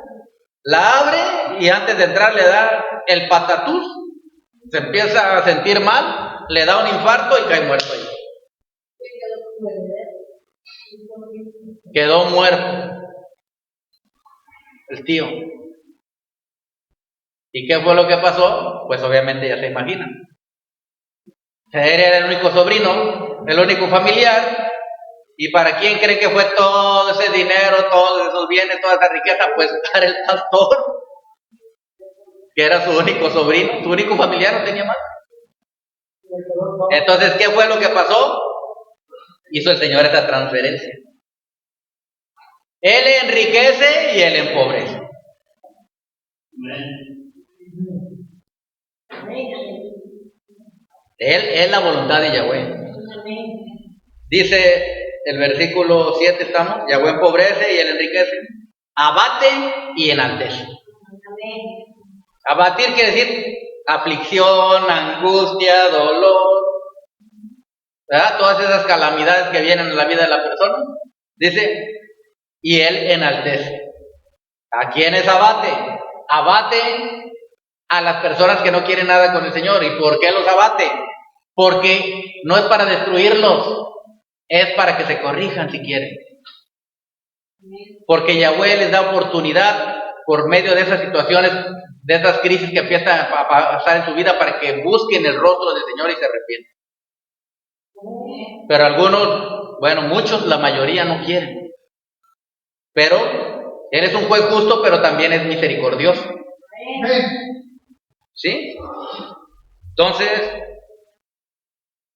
la abre y antes de entrar le da el patatús. Se empieza a sentir mal, le da un infarto y cae muerto ahí. Quedó muerto el tío. ¿Y qué fue lo que pasó? Pues obviamente ya se imaginan. Él era el único sobrino, el único familiar. ¿Y para quién creen que fue todo ese dinero, todos esos bienes, toda esa riqueza? Pues para el pastor, que era su único sobrino, su único familiar, no tenía más. Entonces, ¿qué fue lo que pasó? Hizo el Señor esta transferencia. Él enriquece y él empobrece. Él es la voluntad de Yahweh. Dice el versículo 7, estamos, Yahweh empobrece y él enriquece. Abate y enaltece. Abatir quiere decir aflicción, angustia, dolor, ¿verdad? Todas esas calamidades que vienen en la vida de la persona. Dice, y él enaltece. ¿A quiénes abate? Abate a las personas que no quieren nada con el Señor. ¿Y por qué los abate? Porque no es para destruirlos, es para que se corrijan si quieren. Porque Yahweh les da oportunidad por medio de esas situaciones, de esas crisis que empiezan a pasar en su vida, para que busquen el rostro del Señor y se arrepientan. Pero algunos, bueno, muchos, la mayoría no quieren. Pero Él es un juez justo, pero también es misericordioso. ¿Sí? Entonces,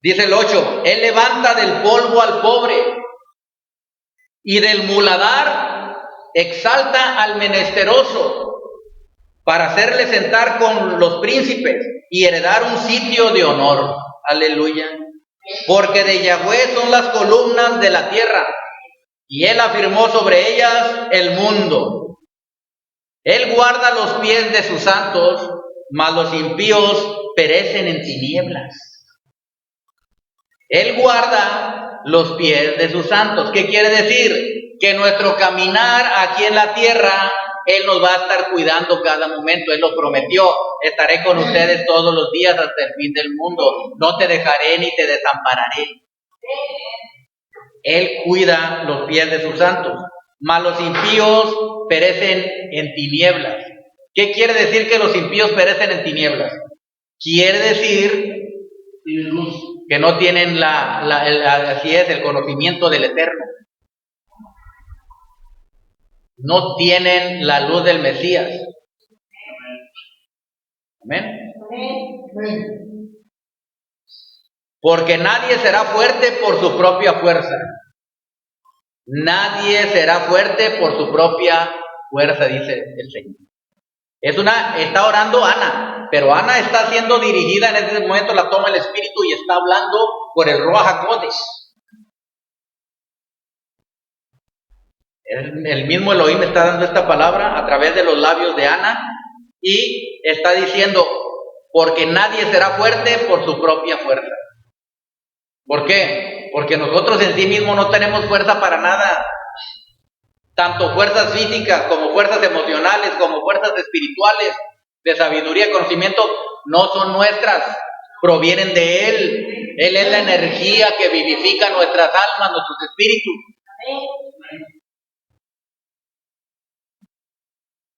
dice el 8, Él levanta del polvo al pobre y del muladar exalta al menesteroso para hacerle sentar con los príncipes y heredar un sitio de honor. Aleluya. Porque de Yahweh son las columnas de la tierra y Él afirmó sobre ellas el mundo. Él guarda los pies de sus santos, mas los impíos perecen en tinieblas. Él guarda los pies de sus santos. ¿Qué quiere decir? Que nuestro caminar aquí en la tierra, Él nos va a estar cuidando cada momento. Él lo prometió. Estaré con ustedes todos los días hasta el fin del mundo. No te dejaré ni te desampararé. Él cuida los pies de sus santos. Mas los impíos perecen en tinieblas. ¿Qué quiere decir que los impíos perecen en tinieblas? Quiere decir que no tienen así es, el conocimiento del Eterno. No tienen la luz del Mesías. Amén. Porque nadie será fuerte por su propia fuerza. Nadie será fuerte por su propia fuerza, dice el Señor. Está orando Ana, pero Ana está siendo dirigida en ese momento, la toma el Espíritu y está hablando por el Ruach HaKodesh. El mismo Elohim está dando esta palabra a través de los labios de Ana y está diciendo, porque nadie será fuerte por su propia fuerza. ¿Por qué? Porque nosotros en sí mismos no tenemos fuerza para nada. Tanto fuerzas físicas como fuerzas emocionales, como fuerzas espirituales, de sabiduría y conocimiento, no son nuestras, provienen de Él. Él es la energía que vivifica nuestras almas, nuestros espíritus.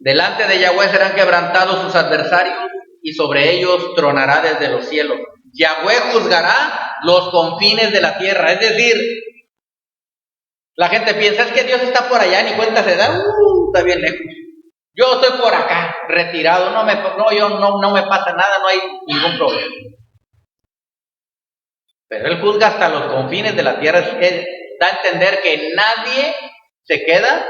Delante de Yahweh serán quebrantados sus adversarios y sobre ellos tronará desde los cielos. Yahweh juzgará los confines de la tierra. Es decir, la gente piensa, es que Dios está por allá, ni cuenta se da, está bien lejos. Yo estoy por acá, retirado, no me pasa nada, no hay ningún problema. Pero Él juzga hasta los confines de la tierra. Da a entender que nadie se queda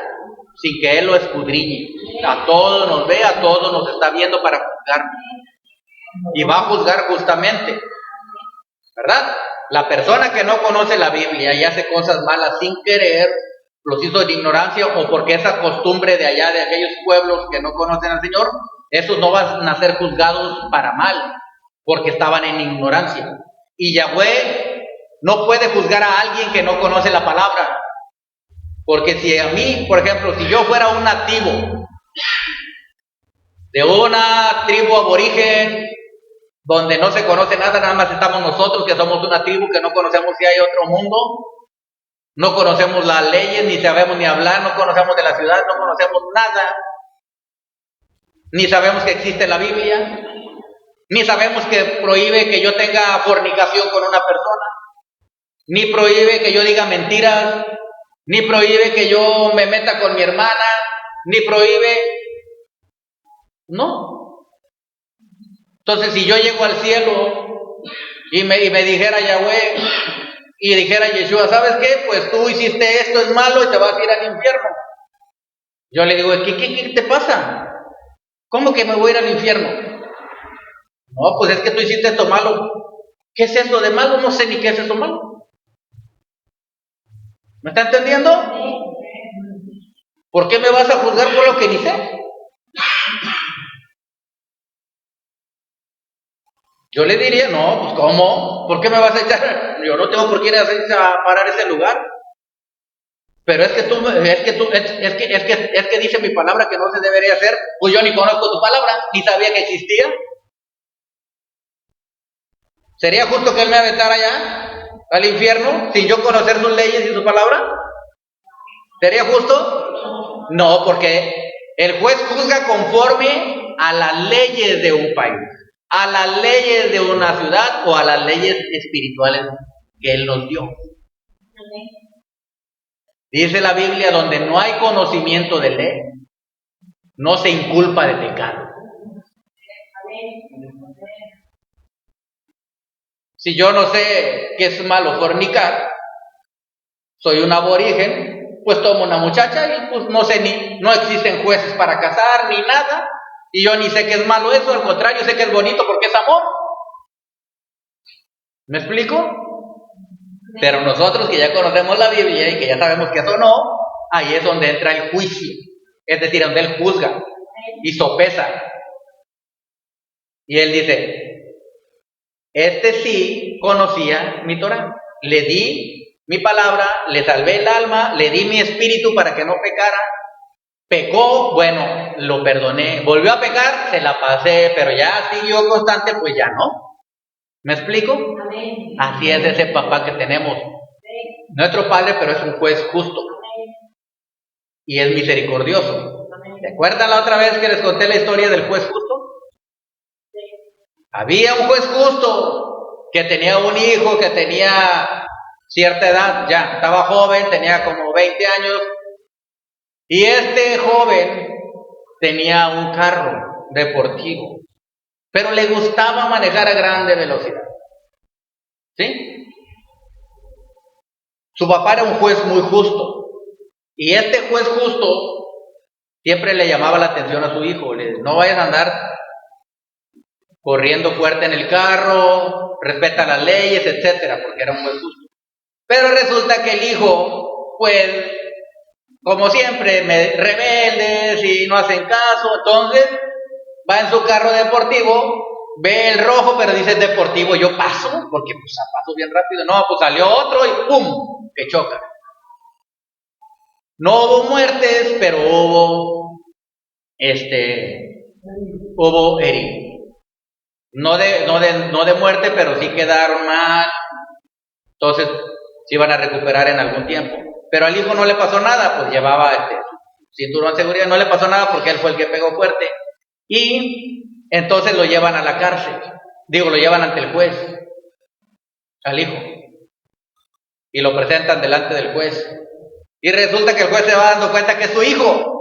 sin que Él lo escudriñe. A todos nos ve, a todos nos está viendo para juzgar. Y va a juzgar justamente, ¿verdad? La persona que no conoce la Biblia y hace cosas malas sin querer, los hizo de ignorancia o porque esa costumbre de allá, de aquellos pueblos que no conocen al Señor, esos no van a ser juzgados para mal, porque estaban en ignorancia. Y Yahweh no puede juzgar a alguien que no conoce la palabra. Porque si a mí, por ejemplo, si yo fuera un nativo de una tribu aborigen donde no se conoce nada, nada más estamos nosotros que somos una tribu que no conocemos si hay otro mundo, no conocemos las leyes, ni sabemos ni hablar, no conocemos de la ciudad, no conocemos nada, ni sabemos que existe la Biblia, ni sabemos que prohíbe que yo tenga fornicación con una persona, ni prohíbe que yo diga mentiras, ni prohíbe que yo me meta con mi hermana, ni prohíbe, no. Entonces, si yo llego al cielo y me dijera Yahweh y dijera Yeshua, ¿sabes qué? Pues tú hiciste esto, es malo y te vas a ir al infierno. Yo le digo, ¿qué te pasa? ¿Cómo que me voy a ir al infierno? No, pues es que tú hiciste esto malo. ¿Qué es esto de malo? No sé ni qué es esto malo. ¿Me está entendiendo? ¿Por qué me vas a juzgar por lo que ni sé? Yo le diría, no, pues ¿cómo? ¿Por qué me vas a echar? Yo no tengo por qué ir a parar ese lugar. Pero es que dice mi palabra que no se debería hacer, pues yo ni conozco tu palabra, ni sabía que existía. ¿Sería justo que él me aventara allá al infierno sin yo conocer sus leyes y su palabra? ¿Sería justo? No, porque el juez juzga conforme a las leyes de un país, a las leyes de una ciudad o a las leyes espirituales que él nos dio. Dice la Biblia, donde no hay conocimiento de ley, no se inculpa de pecado. Si yo no sé qué es malo fornicar, soy un aborigen, pues tomo una muchacha y pues no sé no existen jueces para casar ni nada, y yo ni sé qué es malo eso, al contrario, sé que es bonito porque es amor. ¿Me explico? Pero nosotros que ya conocemos la Biblia y que ya sabemos que eso no, ahí es donde entra el juicio, es decir, donde él juzga y sopesa. Y él dice, este sí conocía mi Torah, le di mi palabra, le salvé el alma, le di mi espíritu para que no pecara, pecó, bueno, lo perdoné, volvió a pecar, se la pasé, pero ya siguió constante, pues ya no. ¿Me explico? Amén. Así es ese papá que tenemos, nuestro padre, pero es un juez justo y es misericordioso. ¿Se acuerdan la otra vez que les conté la historia del juez justo? Había un juez justo que tenía un hijo que tenía cierta edad, ya estaba joven, tenía como 20 años, y este joven tenía un carro deportivo, pero le gustaba manejar a grande velocidad. ¿Sí? Su papá era un juez muy justo, y este juez justo siempre le llamaba la atención a su hijo, le dice, no vayas a andar corriendo fuerte en el carro, respeta las leyes, etcétera, porque era un juez justo. Pero resulta que el hijo, pues, como siempre, rebeldes y no hacen caso, entonces va en su carro deportivo, ve el rojo, pero dice deportivo, yo paso, porque pues paso bien rápido. No, pues salió otro y ¡pum!, que choca. No hubo muertes, pero hubo heridos. No de muerte, pero sí quedaron mal. Entonces se iban a recuperar en algún tiempo. Pero al hijo no le pasó nada, pues llevaba cinturón de seguridad, no le pasó nada porque él fue el que pegó fuerte. Y entonces lo llevan a la cárcel, lo llevan ante el juez, al hijo, y lo presentan delante del juez. Y resulta que el juez se va dando cuenta que es su hijo.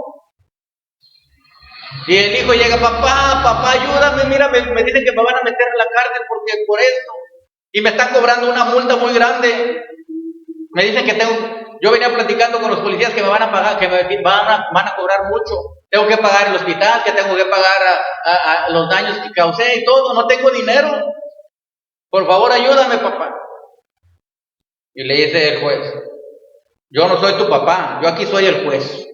Y el hijo llega: papá, ayúdame, mira, me dicen que me van a meter en la cárcel porque por esto. Y me están cobrando una multa muy grande. Me dicen que yo venía platicando con los policías que me van a pagar, que van a cobrar mucho. Tengo que pagar el hospital, que tengo que pagar a los daños que causé y todo. No tengo dinero. Por favor, ayúdame, papá. Y le dice el juez: yo no soy tu papá, yo aquí soy el juez.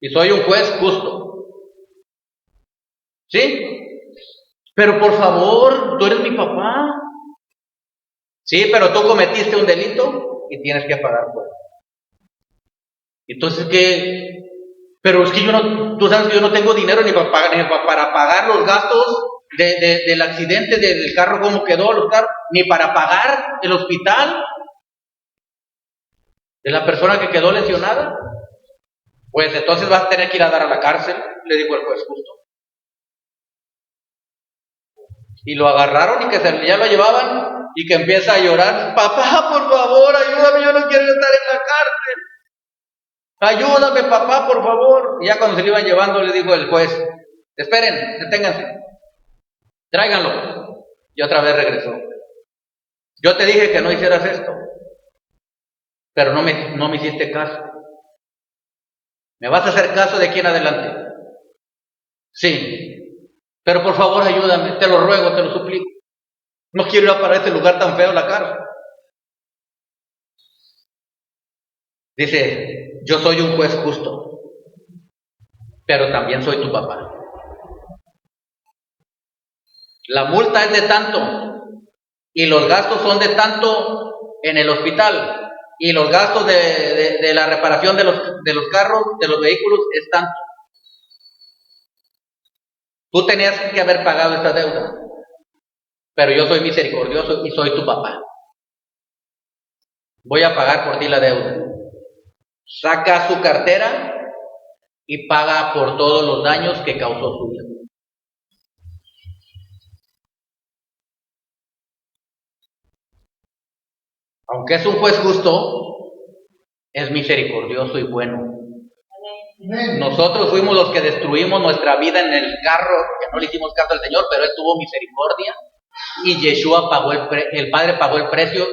Y soy un juez justo. ¿Sí? Pero por favor, tú eres mi papá. Sí, pero tú cometiste un delito y tienes que pagar por él. Entonces, ¿qué? Pero es que tú sabes que yo no tengo dinero ni para pagar los gastos del accidente del carro, cómo quedó, ni para pagar el hospital de la persona que quedó lesionada. Pues entonces vas a tener que ir a dar a la cárcel, le dijo el juez justo. Y lo agarraron y que ya lo llevaban y que empieza a llorar: papá, por favor, ayúdame, yo no quiero estar en la cárcel. Ayúdame, papá, por favor. Y ya cuando se lo iban llevando le dijo el juez: esperen, deténganse, tráiganlo. Y otra vez regresó: yo te dije que no hicieras esto, pero no me hiciste caso. ¿Me vas a hacer caso de aquí en adelante? Sí. Pero por favor ayúdame, te lo ruego, te lo suplico. No quiero ir a parar a este lugar tan feo, la cárcel. Dice: yo soy un juez justo, pero también soy tu papá. La multa es de tanto, y los gastos son de tanto en el hospital, y los gastos de la reparación de los carros, de los vehículos, es tanto. Tú tenías que haber pagado esta deuda, pero yo soy misericordioso y soy tu papá. Voy a pagar por ti la deuda. Saca su cartera y paga por todos los daños que causó su hijo. Aunque es un juez justo, es misericordioso y bueno. Nosotros fuimos los que destruimos nuestra vida en el carro, que no le hicimos caso al Señor, pero Él tuvo misericordia y Yeshua el Padre pagó el precio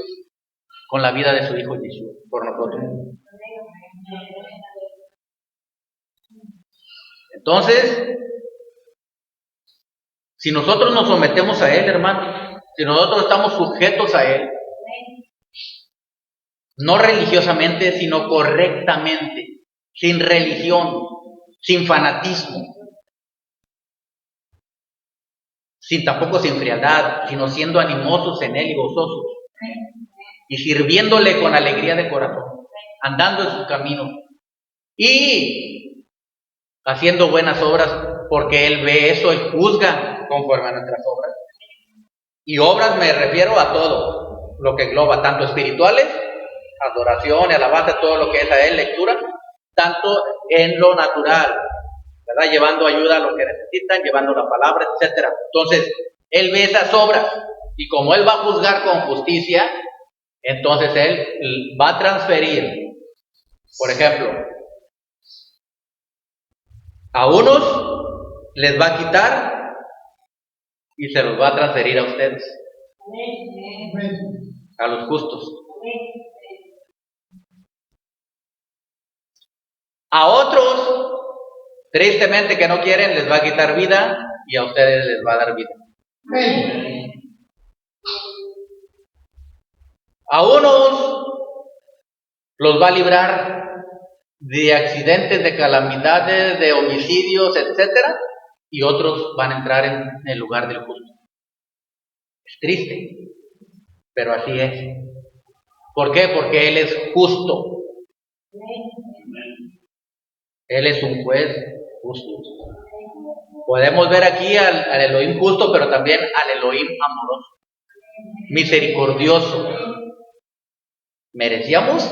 con la vida de su hijo Yeshua por nosotros. Entonces, si nosotros nos sometemos a Él, hermano, si nosotros estamos sujetos a Él, no religiosamente, sino correctamente, sin religión, sin fanatismo, tampoco sin frialdad, sino siendo animosos en Él y gozosos, y sirviéndole con alegría de corazón, andando en su camino y haciendo buenas obras, porque Él ve eso, Él juzga conforme a nuestras obras. Y obras me refiero a todo lo que engloba, tanto espirituales, adoración y alabanza, todo lo que es a Él, lectura, tanto en lo natural, ¿verdad? Llevando ayuda a los que necesitan, llevando la palabra, etcétera. Entonces, Él ve esas obras, y como Él va a juzgar con justicia, entonces Él va a transferir, por ejemplo, a unos les va a quitar y se los va a transferir a ustedes, a los justos. A otros, tristemente, que no quieren, les va a quitar vida y a ustedes les va a dar vida. A unos los va a librar de accidentes, de calamidades, de homicidios, etcétera, y otros van a entrar en el lugar del justo. Es triste, pero así es. ¿Por qué? Porque Él es justo. Él es un juez justo. Podemos ver aquí al Elohim justo, pero también al Elohim amoroso, misericordioso. ¿Merecíamos?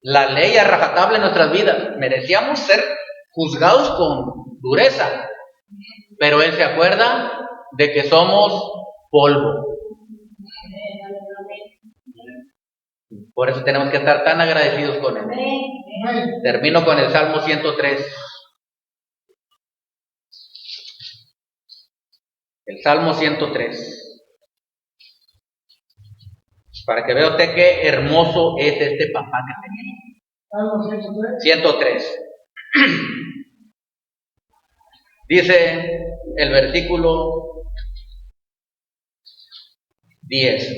la ley a rajatabla en nuestras vidas. Merecíamos ser juzgados con dureza, pero Él se acuerda de que somos polvo. Por eso tenemos que estar tan agradecidos con Él. Termino con el Salmo 103. El Salmo 103. Para que vea usted qué hermoso es este papá que tenemos. 103. Dice el versículo 10.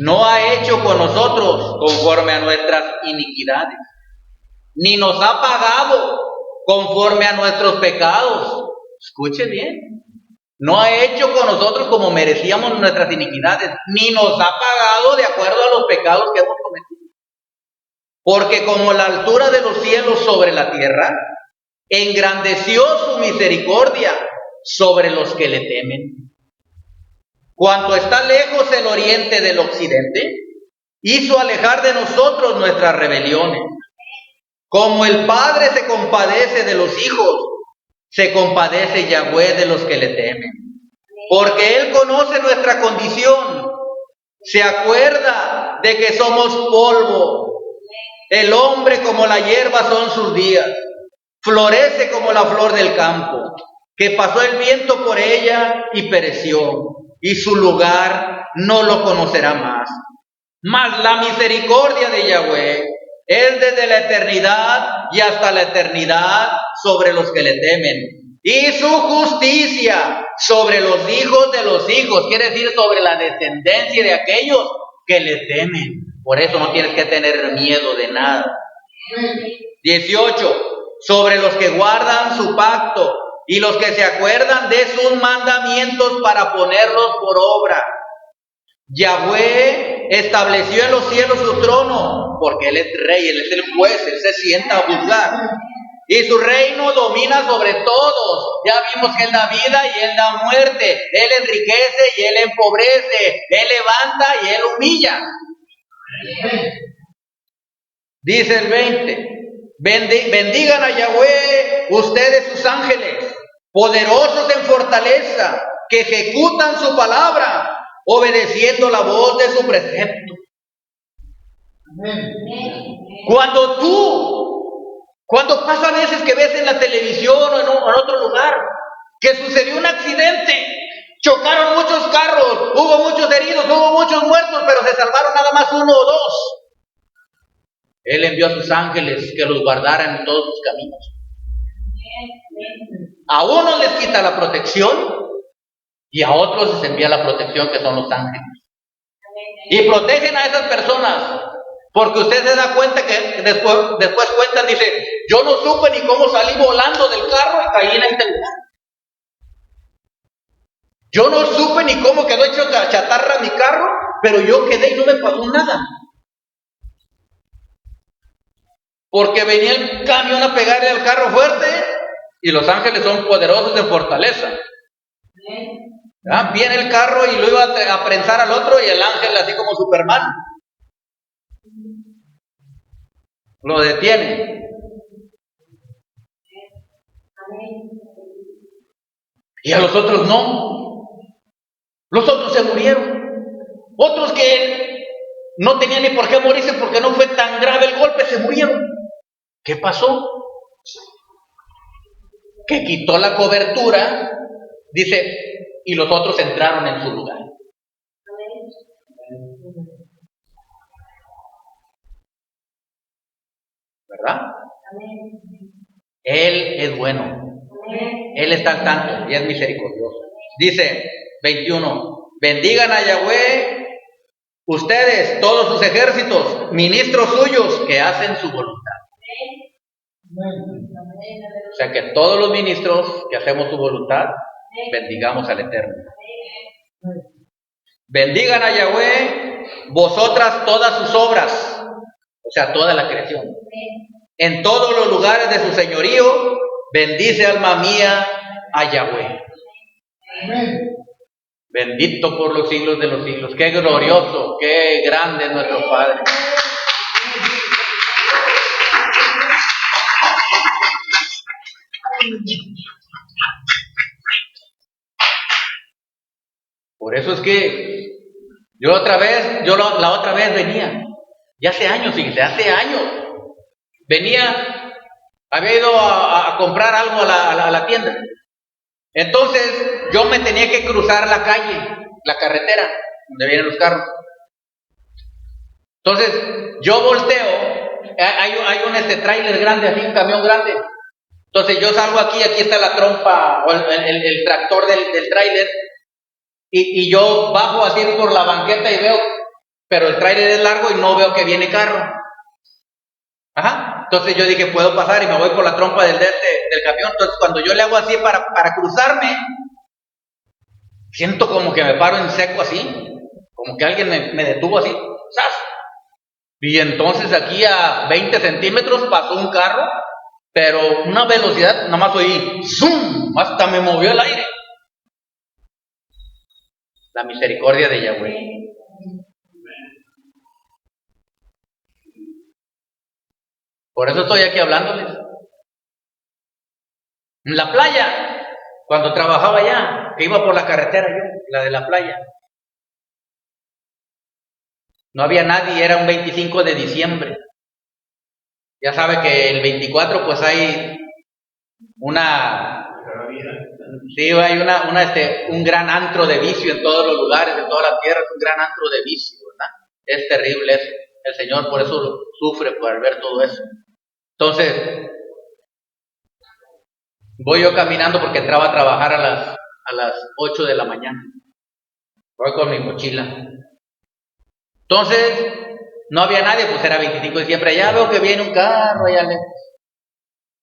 No ha hecho con nosotros conforme a nuestras iniquidades, ni nos ha pagado conforme a nuestros pecados. Escuche bien. No ha hecho con nosotros como merecíamos nuestras iniquidades, ni nos ha pagado de acuerdo a los pecados que hemos cometido. Porque como la altura de los cielos sobre la tierra, engrandeció su misericordia sobre los que le temen. Cuanto está lejos el oriente del occidente, hizo alejar de nosotros nuestras rebeliones. Como el Padre se compadece de los hijos, se compadece Yahweh de los que le temen. Porque Él conoce nuestra condición, se acuerda de que somos polvo. El hombre como la hierba son sus días, florece como la flor del campo, que pasó el viento por ella y pereció, y su lugar no lo conocerá más. Mas la misericordia de Yahweh es desde la eternidad y hasta la eternidad sobre los que le temen, y su justicia sobre los hijos de los hijos, quiere decir sobre la descendencia de aquellos que le temen. Por eso no tienes que tener miedo de nada. 18. Sobre los que guardan su pacto y los que se acuerdan de sus mandamientos para ponerlos por obra. Yahweh estableció en los cielos su trono, porque Él es rey, Él es el juez, Él se sienta a juzgar. Y su reino domina sobre todos. Ya vimos que Él da vida y Él da muerte. Él enriquece y Él empobrece. Él levanta y Él humilla. Dice el 20. Bendigan a Yahweh ustedes sus ángeles, poderosos en fortaleza, que ejecutan su palabra, obedeciendo la voz de su precepto. Cuando pasa a veces que ves en la televisión o en otro lugar que sucedió un accidente, chocaron muchos carros, hubo muchos heridos, hubo muchos muertos, pero se salvaron nada más uno o dos. Él envió a sus ángeles que los guardaran en todos sus caminos. A unos les quita la protección y a otros les envía la protección, que son los ángeles. Y protegen a esas personas, porque usted se da cuenta que después cuentan, dice, yo no supe ni cómo salí volando del carro y caí en este lugar. Yo no supe ni cómo quedó hecho chatarra mi carro, pero yo quedé y no me pasó nada. Porque venía el camión a pegarle al carro fuerte y los ángeles son poderosos en fortaleza. Viene el carro y lo iba a prensar al otro y el ángel, así como Superman, lo detiene. Y a los otros no. Los otros se murieron. Otros que no tenían ni por qué morirse porque no fue tan grave el golpe, se murieron. ¿Qué pasó? Que quitó la cobertura, dice, y los otros entraron en su lugar. ¿Verdad? Él es bueno. Él está al tanto y es misericordioso. Dice 21, bendigan a Yahweh ustedes, todos sus ejércitos, ministros suyos que hacen su voluntad. O sea que todos los ministros que hacemos su voluntad, bendigamos al Eterno. Bendigan a Yahweh vosotras todas sus obras, o sea, toda la creación. En todos los lugares de su señorío, bendice alma mía a Yahweh. Bendito por los siglos de los siglos. Qué glorioso, qué grande es nuestro Padre. Por eso es que yo la otra vez venía, ya hace años, fíjate, hace años, venía, había ido a comprar algo a la tienda. Entonces yo me tenía que cruzar la calle, la carretera, donde vienen los carros. Entonces yo volteo, hay un tráiler grande, aquí un camión grande. Entonces yo salgo aquí está la trompa o el tractor del tráiler, y yo bajo así por la banqueta y veo, pero el tráiler es largo y no veo que viene carro. Ajá. Entonces yo dije, puedo pasar y me voy por la trompa del camión. Entonces cuando yo le hago así para cruzarme, siento como que me paro en seco así, como que alguien me detuvo así, ¡zas! Y entonces aquí a 20 centímetros pasó un carro, pero una velocidad, nada más oí ¡zum! Hasta me movió el aire. La misericordia de Yahweh. Por eso estoy aquí hablándoles. En la playa, cuando trabajaba allá, que iba por la carretera yo, la de la playa, no había nadie, era un 25 de diciembre. Ya sabe que el 24 pues hay un gran antro de vicio en todos los lugares, en todas las tierras, un gran antro de vicio, ¿verdad? Es terrible eso. El Señor por eso sufre por ver todo eso. Entonces, voy yo caminando porque entraba a trabajar a las 8 de la mañana. Voy con mi mochila. Entonces, no había nadie, pues era 25 de diciembre. Ya veo que viene un carro allá lejos.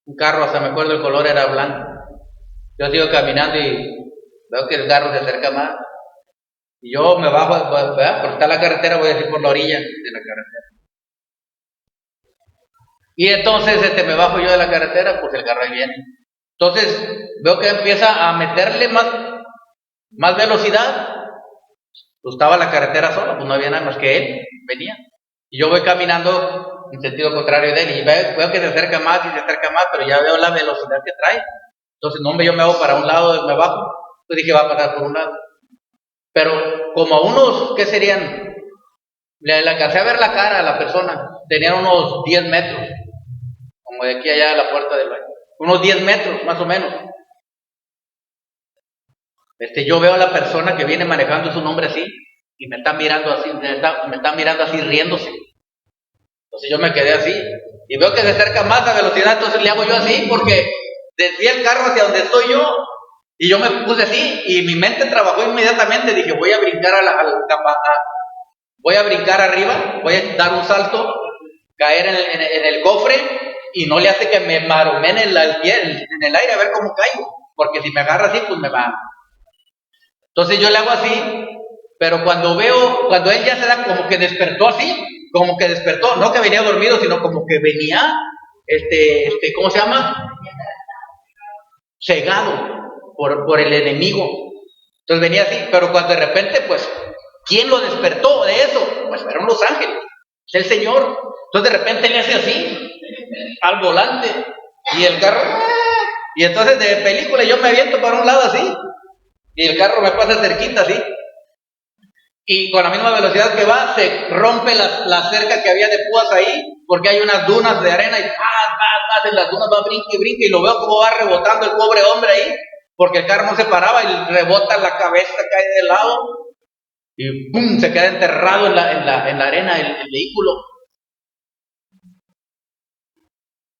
Un carro, hasta me acuerdo el color era blanco. Yo sigo caminando y veo que el carro se acerca más. Y yo me bajo, ¿verdad? Porque está la carretera, voy a ir por la orilla de la carretera. Y entonces me bajo yo de la carretera, pues el carro ahí viene. Entonces veo que empieza a meterle más velocidad. Pues estaba la carretera sola, pues no había nada más que él, venía. Y yo voy caminando en sentido contrario de él y veo que se acerca más y se acerca más, pero ya veo la velocidad que trae. Entonces, no, yo me hago para un lado, me bajo. Yo dije, va a pasar por un lado. Pero como a unos, ¿qué serían? Le alcancé a ver la cara a la persona. Tenían unos 10 metros, como de aquí allá a la puerta del baño. Unos 10 metros, más o menos. Yo veo a la persona que viene manejando su nombre así y me está mirando así, me está mirando así riéndose. Entonces yo me quedé así y veo que se acerca más a velocidad, entonces le hago yo así porque desvié el carro hacia donde estoy yo y yo me puse así y mi mente trabajó inmediatamente. Dije, voy a brincar voy a brincar arriba, voy a dar un salto, caer en el cofre y no le hace que me maromeen en el aire a ver cómo caigo, porque si me agarra así pues me va. Entonces yo le hago así, pero cuando él ya se da como que despertó así, como que despertó, no que venía dormido, sino como que venía, ¿cómo se llama? Cegado por el enemigo. Entonces venía así, pero cuando de repente, pues, ¿quién lo despertó de eso? Pues fueron los ángeles, es el Señor. Entonces de repente le hace así, al volante, y el carro, y entonces de película yo me aviento para un lado así, y el carro me pasa cerquita así, y con la misma velocidad que va, se rompe la cerca que había de púas ahí, porque hay unas dunas de arena, y en las dunas va, brinque, y lo veo como va rebotando el pobre hombre ahí, porque el carro no se paraba, y rebota la cabeza, cae de lado, y ¡pum!, se queda enterrado en la arena el vehículo.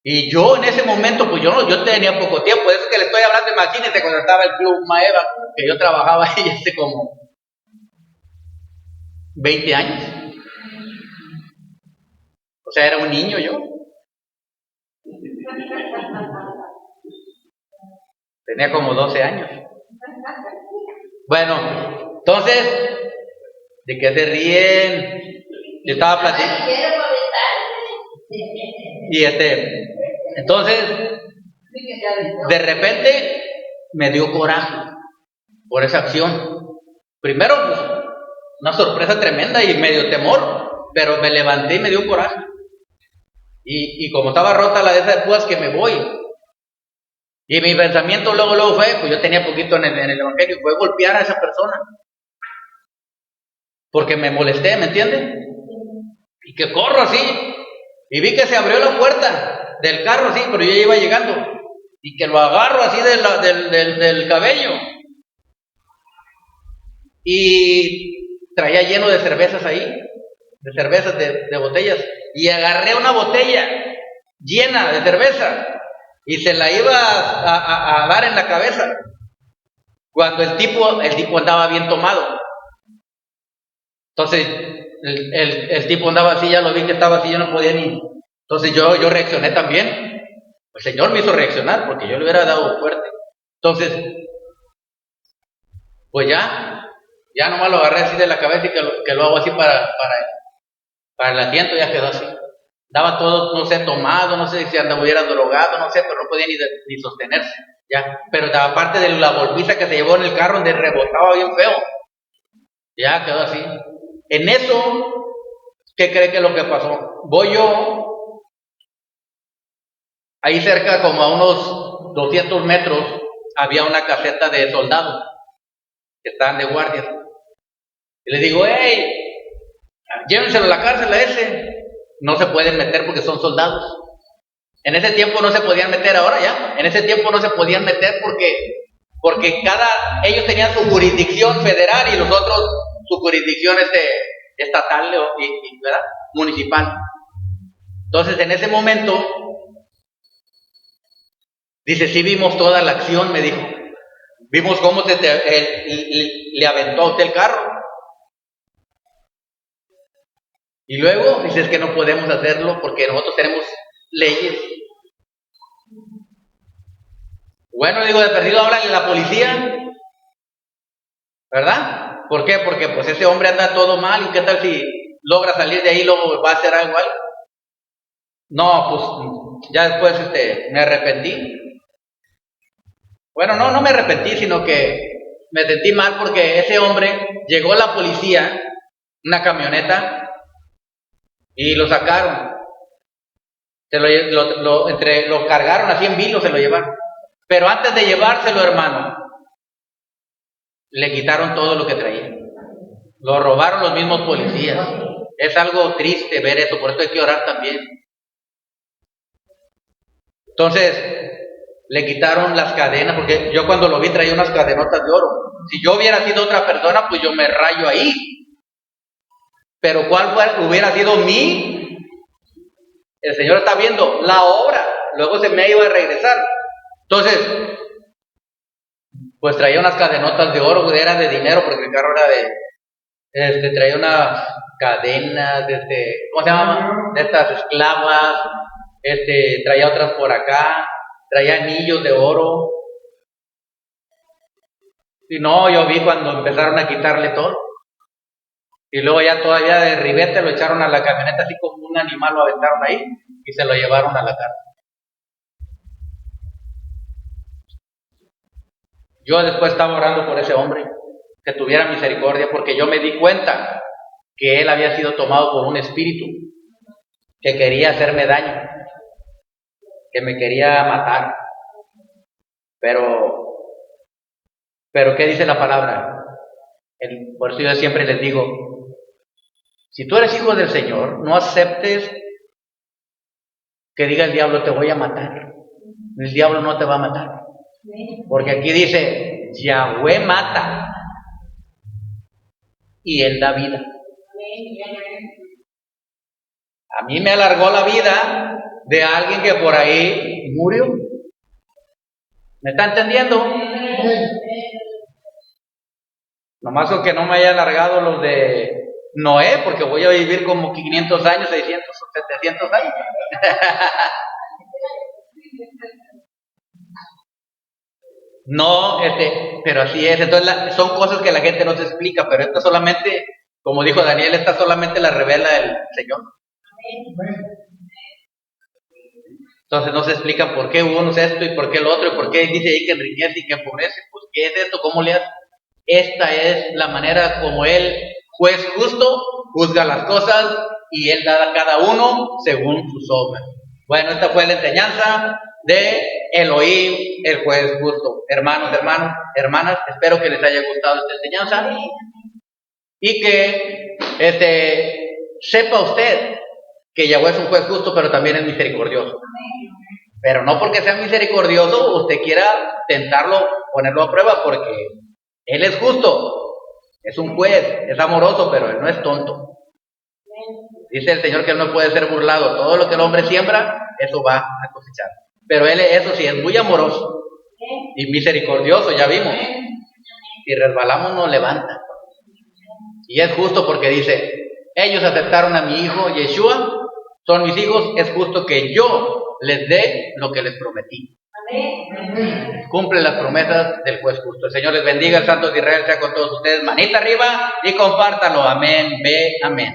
Y yo en ese momento, pues yo tenía poco tiempo, eso que le estoy hablando, imagínense cuando estaba el Club Maeva, que yo trabajaba ahí hace como 20 años. O sea, era un niño yo. Tenía como 12 años. Bueno, entonces, ¿de qué se ríen? Yo estaba platicando. Y entonces, de repente me dio coraje por esa acción. Primero, pues, una sorpresa tremenda y medio temor, pero me levanté y me dio coraje. Y como estaba rota la de esas púas, que me voy. Y mi pensamiento luego fue, pues yo tenía poquito en el evangelio, fue golpear a esa persona. Porque me molesté, ¿me entienden? Y que corro así. Y vi que se abrió la puerta del carro, sí, pero yo ya iba llegando. Y que lo agarro así del cabello. Y traía lleno de cervezas ahí. De cervezas, de botellas. Y agarré una botella llena de cerveza. Y se la iba a dar en la cabeza. Cuando el tipo andaba bien tomado. Entonces, el tipo andaba así, ya lo vi que estaba así, yo no podía ni... Entonces yo reaccioné también. El Señor me hizo reaccionar porque yo le hubiera dado fuerte. Entonces, pues ya nomás lo agarré así de la cabeza y que lo hago así para el asiento, ya quedó así. Daba todo, no sé, tomado, no sé si hubiera drogado, no sé, pero no podía ni sostenerse. Ya, pero aparte de la golpiza que se llevó en el carro donde rebotaba bien feo, ya quedó así. En eso, ¿qué cree que es lo que pasó? Voy yo, ahí cerca, como a unos 200 metros, había una caseta de soldados que estaban de guardia. Y le digo, hey, llévenselo a la cárcel a ese. No se pueden meter porque son soldados. En ese tiempo no se podían meter, ahora ya. En ese tiempo no se podían meter porque ellos tenían su jurisdicción federal y los otros su jurisdicción estatal ¿verdad? Municipal. Entonces en ese momento dice, sí vimos toda la acción, me dijo. Vimos cómo le aventó a usted el carro. Y luego dice, es que no podemos hacerlo porque nosotros tenemos leyes. Bueno, digo, de perdido háblale a la policía, ¿verdad? ¿Por qué? Porque pues ese hombre anda todo mal y qué tal si logra salir de ahí y luego va a hacer algo. No, pues ya después me arrepentí. Bueno, no me arrepentí, sino que me sentí mal porque ese hombre, llegó la policía, una camioneta, y lo sacaron. Lo cargaron así en vilo, se lo llevaron. Pero antes de llevárselo, hermano, le quitaron todo lo que traía. Lo robaron los mismos policías. Es algo triste ver eso, por eso hay que orar también. Entonces, le quitaron las cadenas, porque yo cuando lo vi traía unas cadenotas de oro. Si yo hubiera sido otra persona, pues yo me rayo ahí. Pero ¿cuál hubiera sido mí? El Señor está viendo la obra, luego se me iba a regresar. Entonces, pues traía unas cadenotas de oro, era de dinero, porque el carro era traía unas cadenas, ¿cómo se llama? De estas esclavas, traía otras por acá, traía anillos de oro. Y no, yo vi cuando empezaron a quitarle todo. Y luego ya todavía de ribete lo echaron a la camioneta, así como un animal lo aventaron ahí y se lo llevaron a la cárcel. Yo después estaba orando por ese hombre, que tuviera misericordia, porque yo me di cuenta que él había sido tomado por un espíritu que quería hacerme daño, que me quería matar. Pero ¿qué dice la palabra? Por eso yo siempre les digo, si tú eres hijo del Señor, no aceptes que diga el diablo, te voy a matar. El diablo no te va a matar. Porque aquí dice, Yahweh mata y Él da vida. A mí me alargó la vida de alguien que por ahí murió. ¿Me está entendiendo? Nomás con que no me haya alargado los de Noé, porque voy a vivir como 500 años, 600 o 700 años. No, pero así es. Entonces son cosas que la gente no se explica, pero esto solamente, como dijo Daniel, esta solamente la revela el Señor. Entonces no se explica por qué uno es esto y por qué el otro, y por qué dice ahí que enriquece y que empobrece. Pues ¿qué es esto? ¿Cómo le hace? Esta es la manera como Él, juez justo, juzga las cosas y Él da a cada uno según sus obras. Bueno, esta fue la enseñanza. de Elohim, el juez justo. Hermanos, hermanas, espero que les haya gustado esta enseñanza y que sepa usted que Yahweh es un juez justo, pero también es misericordioso. Pero no porque sea misericordioso usted quiera tentarlo, ponerlo a prueba, porque Él es justo, es un juez, es amoroso, pero Él no es tonto. Dice el Señor que Él no puede ser burlado. Todo lo que el hombre siembra, eso va a cosechar. Pero Él, eso sí, es muy amoroso y misericordioso, ya vimos. Si resbalamos, nos levanta. Y es justo porque dice, ellos aceptaron a mi hijo Yeshua, son mis hijos, es justo que yo les dé lo que les prometí. Amén. Cumple las promesas del juez justo. El Señor les bendiga, el Santo de Israel sea con todos ustedes. Manita arriba y compártalo. Amén, ve, amén.